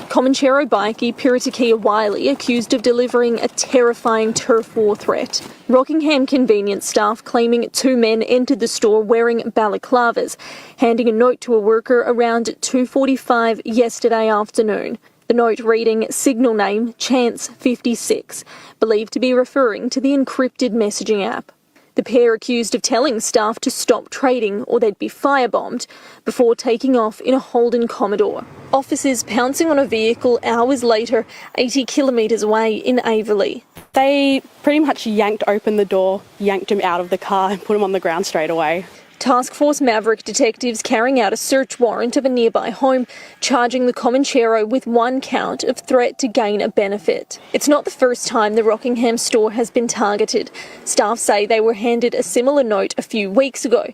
Comanchero bikie Piratakia Wiley accused of delivering a terrifying turf war threat. Rockingham convenience staff claiming two men entered the store wearing balaclavas, handing a note to a worker around 2:45 yesterday afternoon. The note reading signal name Chance 56, believed to be referring to the encrypted messaging app. The pair accused of telling staff to stop trading or they'd be firebombed before taking off in a Holden Commodore. Officers pouncing on a vehicle hours later, 80 kilometres away in Averley. They pretty much yanked open the door, yanked him out of the car and put him on the ground straight away. Task Force Maverick detectives carrying out a search warrant of a nearby home, charging the Comanchero with one count of threat to gain a benefit. It's not the first time the Rockingham store has been targeted. Staff say they were handed a similar note a few weeks ago.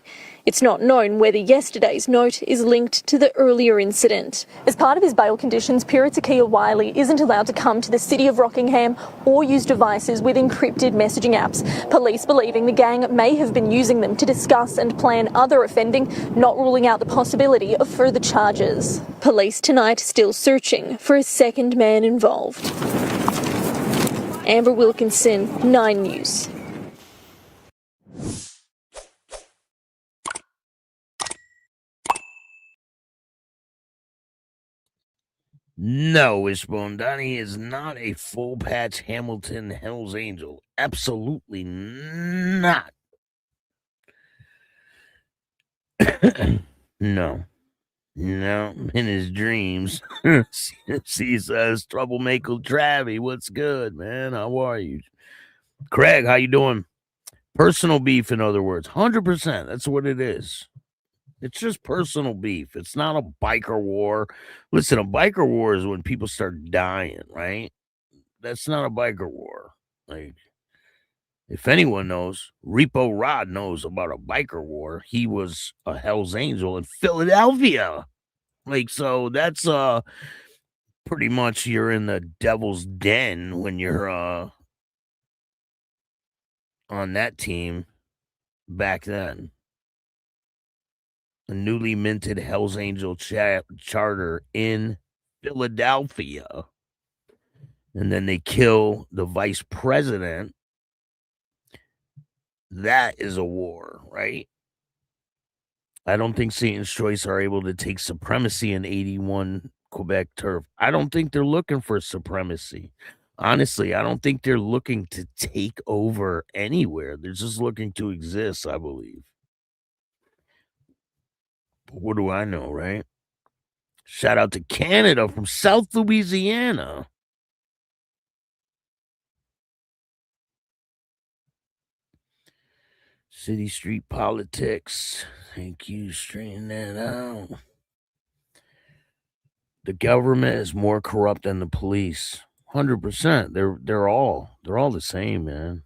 It's not known whether yesterday's note is linked to the earlier incident. As part of his bail conditions, Piratakia Wiley isn't allowed to come to the city of Rockingham or use devices with encrypted messaging apps. Police believing the gang may have been using them to discuss and plan other offending, not ruling out the possibility of further charges. Police tonight still searching for a second man involved. Amber Wilkinson, 9 News. No, Wishbone. Donnie is not a full patch Hamilton Hells Angel. Absolutely not. No. In his dreams. He says, Troublemaker Travie, what's good, man? How are you? Craig, how you doing? Personal beef, in other words. 100%. That's what it is. It's just personal beef. It's not a biker war. Listen, a biker war is when people start dying, right? That's not a biker war. Like, if anyone knows, Repo Rod knows about a biker war. He was a Hell's Angel in Philadelphia. Like, so that's pretty much you're in the devil's den when you're on that team back then. A newly minted Hell's Angel charter in Philadelphia. And then they kill the vice president. That is a war, right? I don't think Satan's Choice are able to take supremacy in 81 Quebec turf. I don't think they're looking for supremacy. Honestly, I don't think they're looking to take over anywhere. They're just looking to exist, I believe. But what do I know, right? Shout out to Canada from South Louisiana. City street politics. Thank you. Straighten that out. The government is more corrupt than the police. 100%. They're all the same, man.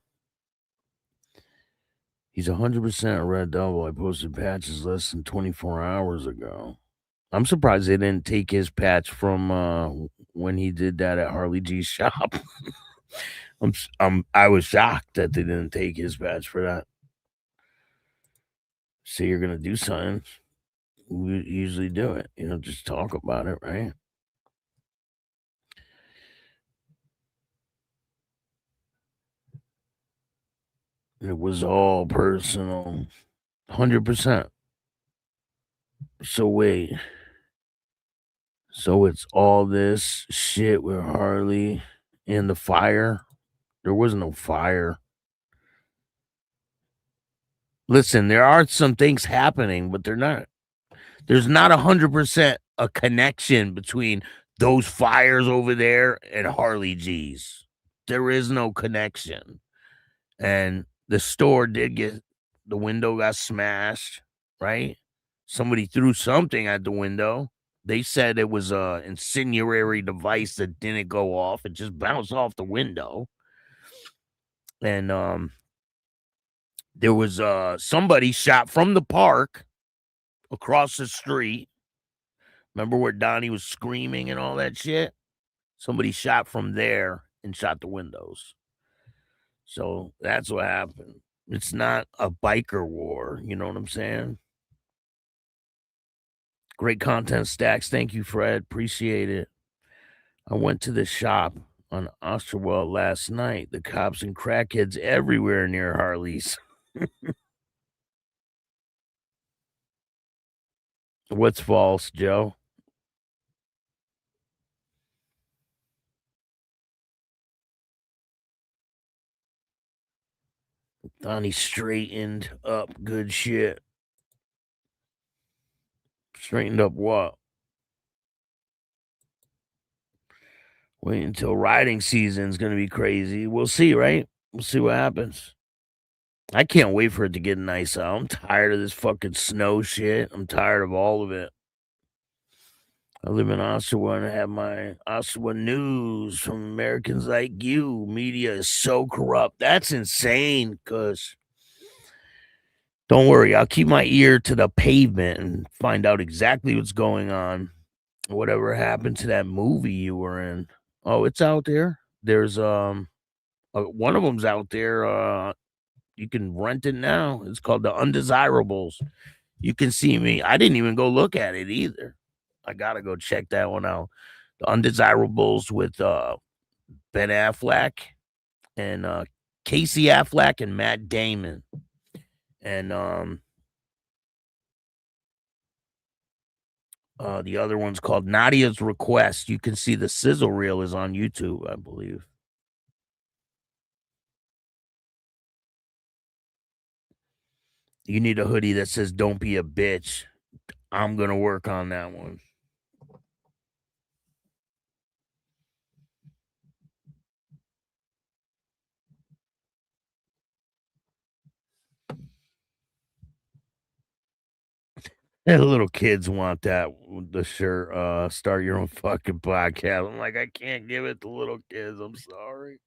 He's 100% a red devil. I posted patches less than 24 hours ago. I'm surprised they didn't take his patch from when he did that at Harley G's shop. I was shocked that they didn't take his patch for that. Say you're gonna do something, we usually do it. Just talk about it, right? It was all personal, 100%. So wait. So it's all this shit with Harley and the fire? There was no fire. Listen, there are some things happening, but there's not 100% a connection between those fires over there and Harley G's. There is no connection. And the store the window got smashed, right? Somebody threw something at the window. They said it was a incendiary device that didn't go off. It just bounced off the window. And there was somebody shot from the park across the street. Remember where Donnie was screaming and all that shit? Somebody shot from there and shot the windows. So that's what happened. It's not a biker war. You know what I'm saying? Great content, Staxx. Thank you, Fred. Appreciate it. I went to the shop on Oshawa last night. The cops and crackheads everywhere near Harley's. What's false, Joe? Donnie straightened up good shit. Straightened up what? Wait until riding season's going to be crazy. We'll see, right? We'll see what happens. I can't wait for it to get nice out. I'm tired of this fucking snow shit. I'm tired of all of it. I live in Oshawa and I have my Oshawa news from Americans like you. Media is so corrupt. That's insane, because don't worry, I'll keep my ear to the pavement and find out exactly what's going on. Whatever happened to that movie you were in. Oh, it's out there. There's one of them's out there. You can rent it now. It's called The Undesirables. You can see me. I didn't even go look at it either. I gotta go check that one out. The Undesirables with Ben Affleck and Casey Affleck and Matt Damon. And the other one's called Nadia's Request. You can see the sizzle reel is on YouTube, I believe. You need a hoodie that says "Don't be a bitch." I'm gonna work on that one. And little kids want that, the shirt, start your own fucking podcast. I'm like, I can't give it to little kids. I'm sorry.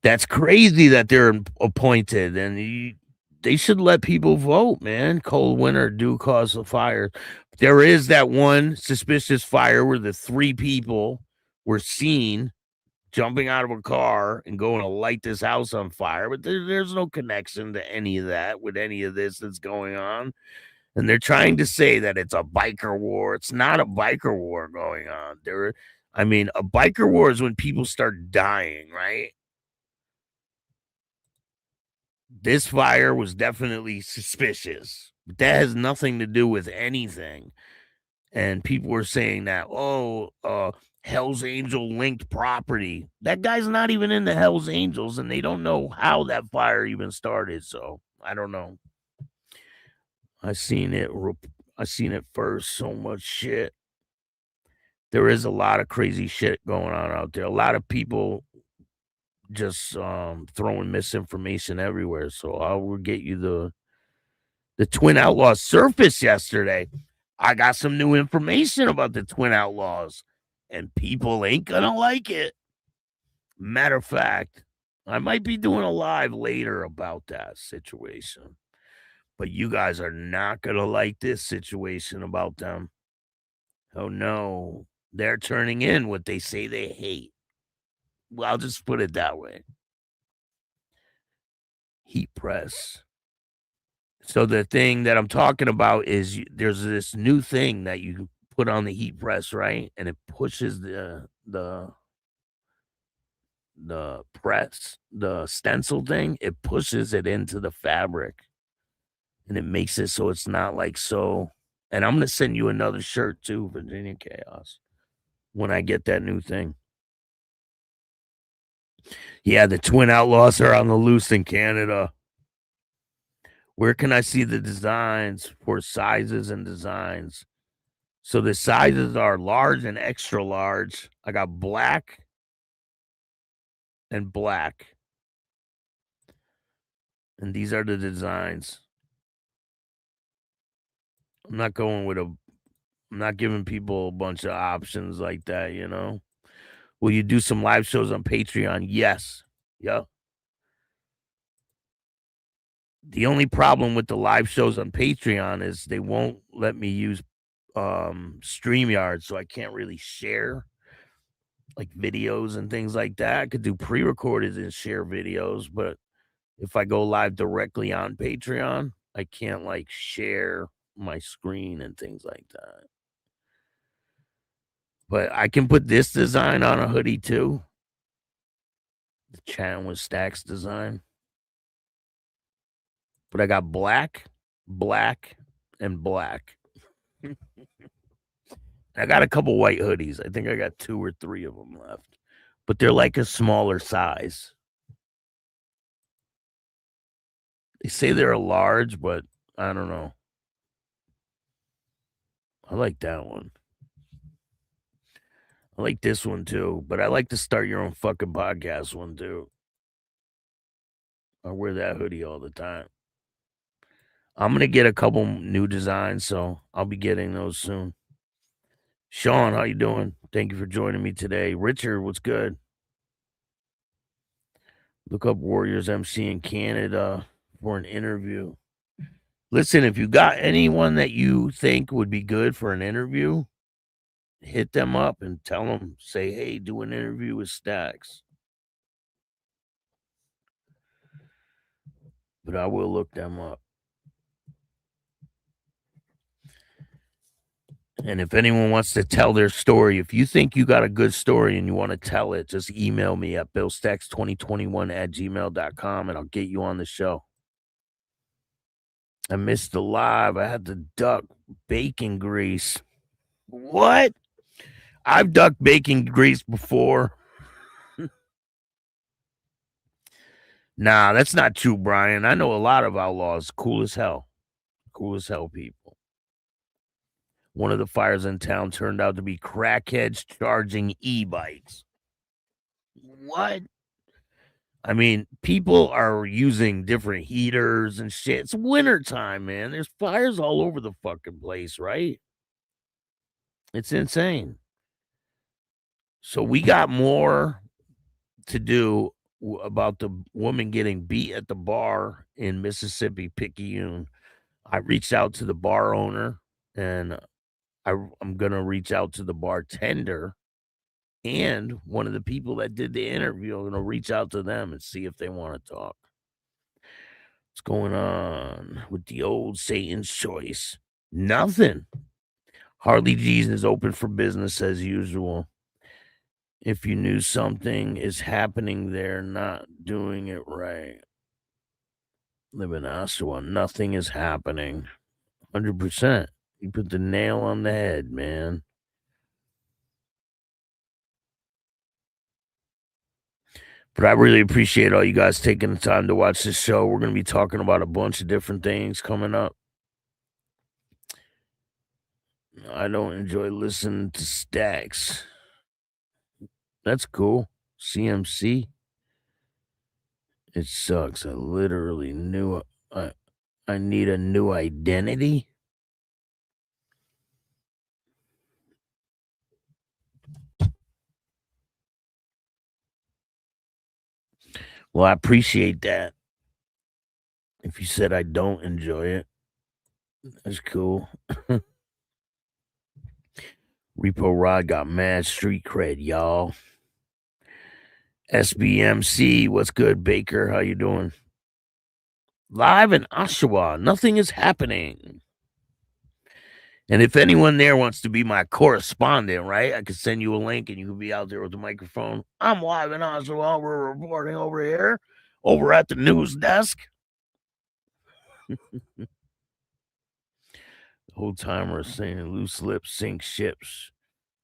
That's crazy that they're appointed, and they should let people vote, man. Cold winter do cause a fire. There is that one suspicious fire where the 3 people were seen jumping out of a car and going to light this house on fire, but there's no connection to any of that with any of this that's going on. And they're trying to say that it's a biker war. It's not a biker war going on. A biker war is when people start dying, right? This fire was definitely suspicious, but that has nothing to do with anything. And people were saying that, Hell's Angel linked property. That guy's not even in the Hell's Angels, and they don't know how that fire even started. So I don't know. I seen it first. So much shit. There is a lot of crazy shit going on out there. A lot of people just throwing misinformation everywhere. So I will get you the Twin Outlaws surfaced yesterday. I got some new information about the Twin Outlaws, and people ain't gonna like it. Matter of fact, I might be doing a live later about that situation. But you guys are not going to like this situation about them. Oh, no. They're turning in what they say they hate. Well, I'll just put it that way. Heat press. So the thing that I'm talking about is there's this new thing that you put on the heat press, right? And it pushes the press, the stencil thing, it pushes it into the fabric. And it makes it so it's not like so. And I'm going to send you another shirt too, Virginia Chaos, when I get that new thing. Yeah, the Twin Outlaws are on the loose in Canada. Where can I see the designs for sizes and designs? So the sizes are large and extra large. I got black and black. And these are the designs. I'm not giving people a bunch of options like that, you know? Will you do some live shows on Patreon? Yes. Yeah. The only problem with the live shows on Patreon is they won't let me use StreamYard, so I can't really share like videos and things like that. I could do pre-recorded and share videos, but if I go live directly on Patreon, I can't like share my screen and things like that. But I can put this design on a hoodie too. The Chattin with Staxx design. But I got black, black, and black. I got a couple white hoodies. I think I got 2 or 3 of them left. But they're like a smaller size. They say they're a large, but I don't know. I like that one. I like this one too, but I like to start your own fucking podcast one too. I wear that hoodie all the time. I'm going to get a couple new designs, so I'll be getting those soon. Sean, how you doing? Thank you for joining me today. Richard, what's good? Look up Warriors MC in Canada for an interview. Listen, if you got anyone that you think would be good for an interview, hit them up and tell them, say, hey, do an interview with Staxx. But I will look them up. And if anyone wants to tell their story, if you think you got a good story and you want to tell it, just email me at billstax2021@gmail.com and I'll get you on the show. I missed the live. I had to duck bacon grease. What? I've ducked bacon grease before. Nah, that's not true, Brian. I know a lot of outlaws. Cool as hell. Cool as hell people. One of the fires in town turned out to be crackheads charging e-bikes. What? I mean, people are using different heaters and shit. It's wintertime, man. There's fires all over the fucking place, right? It's insane. So we got more to do about the woman getting beat at the bar in Mississippi, Picayune. I reached out to the bar owner, and I'm going to reach out to the bartender and one of the people that did the interview. I'm going to reach out to them and see if they want to talk. What's going on with the old Satan's choice? Nothing. Harley G's is open for business as usual. If you knew something is happening there, not doing it right. Live in Oshawa, nothing is happening. 100%. You put the nail on the head, man. But I really appreciate all you guys taking the time to watch this show. We're going to be talking about a bunch of different things coming up. I don't enjoy listening to Staxx. That's cool. CMC. It sucks. I literally knew I need a new identity. Well, I appreciate that. If you said I don't enjoy it, that's cool. Repo Rod got mad street cred, y'all. SBMC, what's good, Baker? How you doing? Live in Oshawa, nothing is happening. And if anyone there wants to be my correspondent, right, I could send you a link and you could be out there with the microphone. I'm live in Oshawa. We're reporting over here, over at the news desk. Old timer saying loose lips sink ships.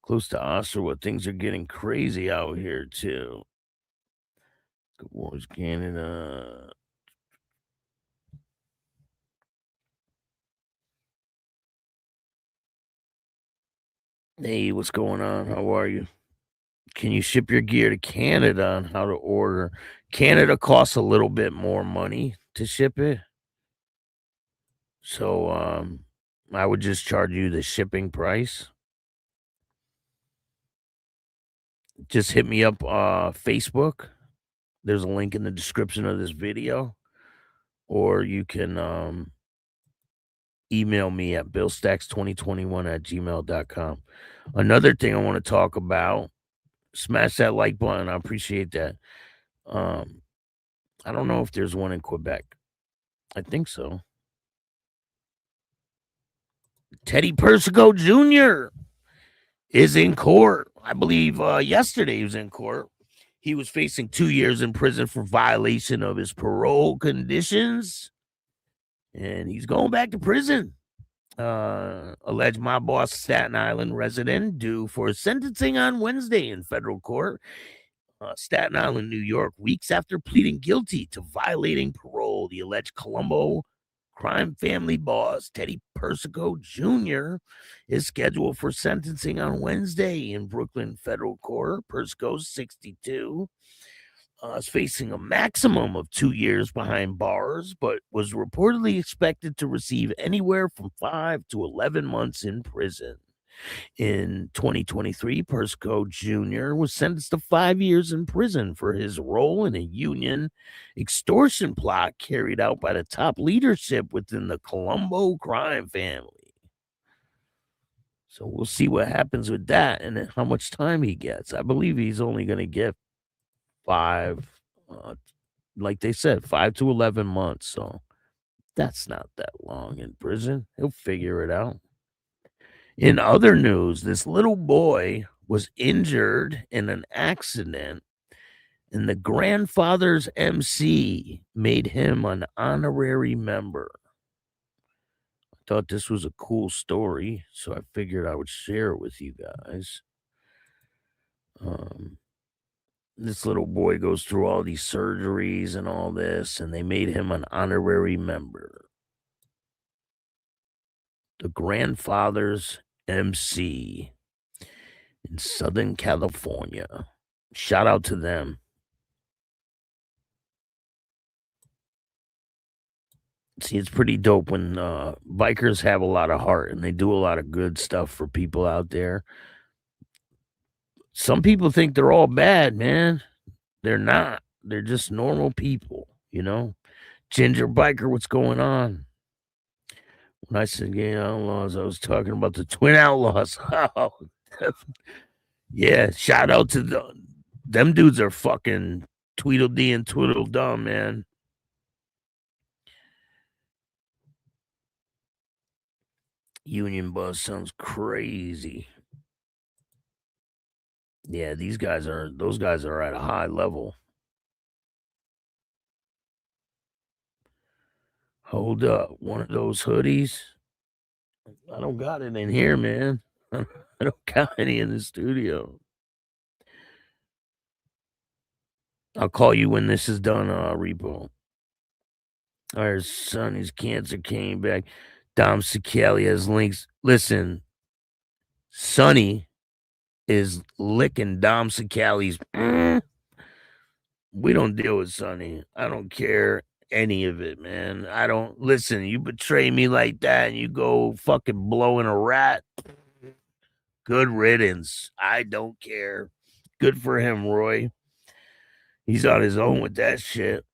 Close to Oshawa, things are getting crazy out here, too. Good Wars, Canada. Hey, what's going on? How are you? Can you ship your gear to Canada on how to order? Canada costs a little bit more money to ship it. So I would just charge you the shipping price. Just hit me up Facebook. There's a link in the description of this video. Or you can email me at billstax2021@gmail.com. Another thing I want to talk about, smash that like button. I appreciate that. I don't know if there's one in Quebec. I think so. Teddy Persico Jr. is in court. I believe yesterday he was in court. He was facing 2 years in prison for violation of his parole conditions. And he's going back to prison. Alleged mob boss Staten Island resident due for sentencing on Wednesday in federal court. Staten Island, New York, weeks after pleading guilty to violating parole. The alleged Colombo crime family boss, Teddy Persico Jr., is scheduled for sentencing on Wednesday in Brooklyn federal court. Persico, 62, is facing a maximum of 2 years behind bars, but was reportedly expected to receive anywhere from 5 to 11 months in prison. In 2023, Persico Jr. was sentenced to 5 years in prison for his role in a union extortion plot carried out by the top leadership within the Colombo crime family. So we'll see what happens with that and how much time he gets. I believe he's only going to get 5, like they said, 5 to 11 months. So that's not that long in prison. He'll figure it out. In other news, this little boy was injured in an accident, and the grandfather's MC made him an honorary member. I thought this was a cool story, so I figured I would share it with you guys. This little boy goes through all these surgeries and all this, and they made him an honorary member. The grandfather's MC in Southern California. Shout out to them. See, it's pretty dope when bikers have a lot of heart and they do a lot of good stuff for people out there. Some people think they're all bad, man. They're not. They're just normal people, you know? Ginger Biker, what's going on? When I said gay outlaws, I was talking about the twin outlaws. Oh, yeah, shout out to them dudes are fucking Tweedledee and Tweedledum, man. Union Bus sounds crazy. Yeah, those guys are at a high level. Hold up, one of those hoodies? I don't got it in here, man. I don't got any in the studio. I'll call you when this is done, Repo. Our son, his cancer came back. Dom Cicali has links. Listen, Sonny is licking Dom Cicali's. We don't deal with Sonny. I don't care any of it, man. I don't listen. You betray me like that and you go fucking blowing a rat. Good riddance. I don't care. Good for him, Roy. He's on his own with that shit.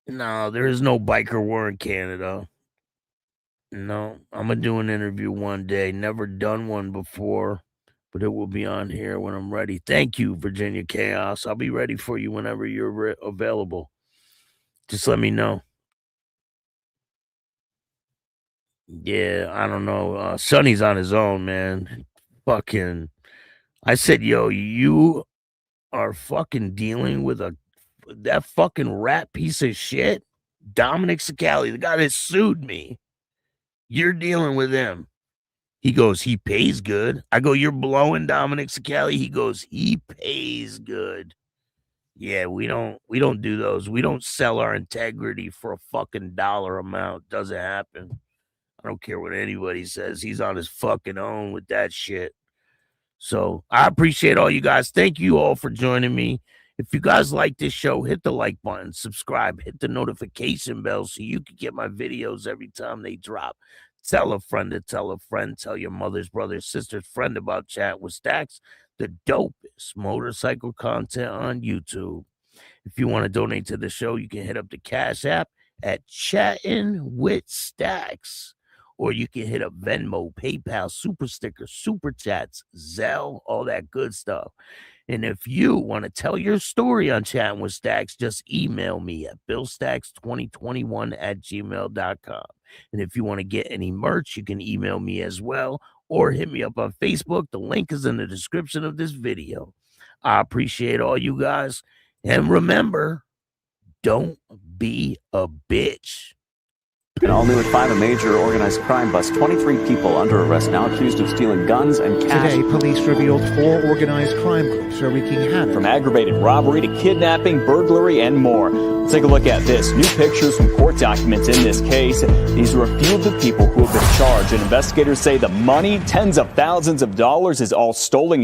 No, there is no biker war in Canada. No, I'm going to do an interview one day. Never done one before, but it will be on here when I'm ready. Thank you, Virginia Chaos. I'll be ready for you whenever you're available. Just let me know. Yeah, I don't know. Sonny's on his own, man. Fucking, I said, yo, you are fucking dealing with that fucking rat piece of shit, Dominic Sicali, the guy that sued me. You're dealing with him. He goes, he pays good. I go, you're blowing Dominic Sicali. He goes, he pays good. Yeah, we don't do those. We don't sell our integrity for a fucking dollar amount. Doesn't happen. I don't care what anybody says. He's on his fucking own with that shit. So I appreciate all you guys. Thank you all for joining me. If you guys like this show, hit the like button, subscribe, hit the notification bell so you can get my videos every time they drop. Tell a friend to tell a friend. Tell your mother's brother, sister's friend about Chat with Staxx, the dopest motorcycle content on YouTube. If you want to donate to the show, you can hit up the Cash App at Chattin with Staxx. Or you can hit up Venmo, PayPal, Super Stickers, Super Chats, Zelle, all that good stuff. And if you want to tell your story on Chattin with Staxx, just email me at billstaxx2021@gmail.com. And if you want to get any merch, you can email me as well or hit me up on Facebook. The link is in the description of this video. I appreciate all you guys. And remember, don't be a bitch. And all new at 5, a major organized crime bust. 23 people under arrest now accused of stealing guns and cash. Today, police revealed 4 organized crime groups are wreaking havoc. From aggravated robbery to kidnapping, burglary, and more. Let's take a look at this. New pictures from court documents in this case. These are a few of the people who have been charged. And investigators say the money, tens of thousands of dollars, is all stolen.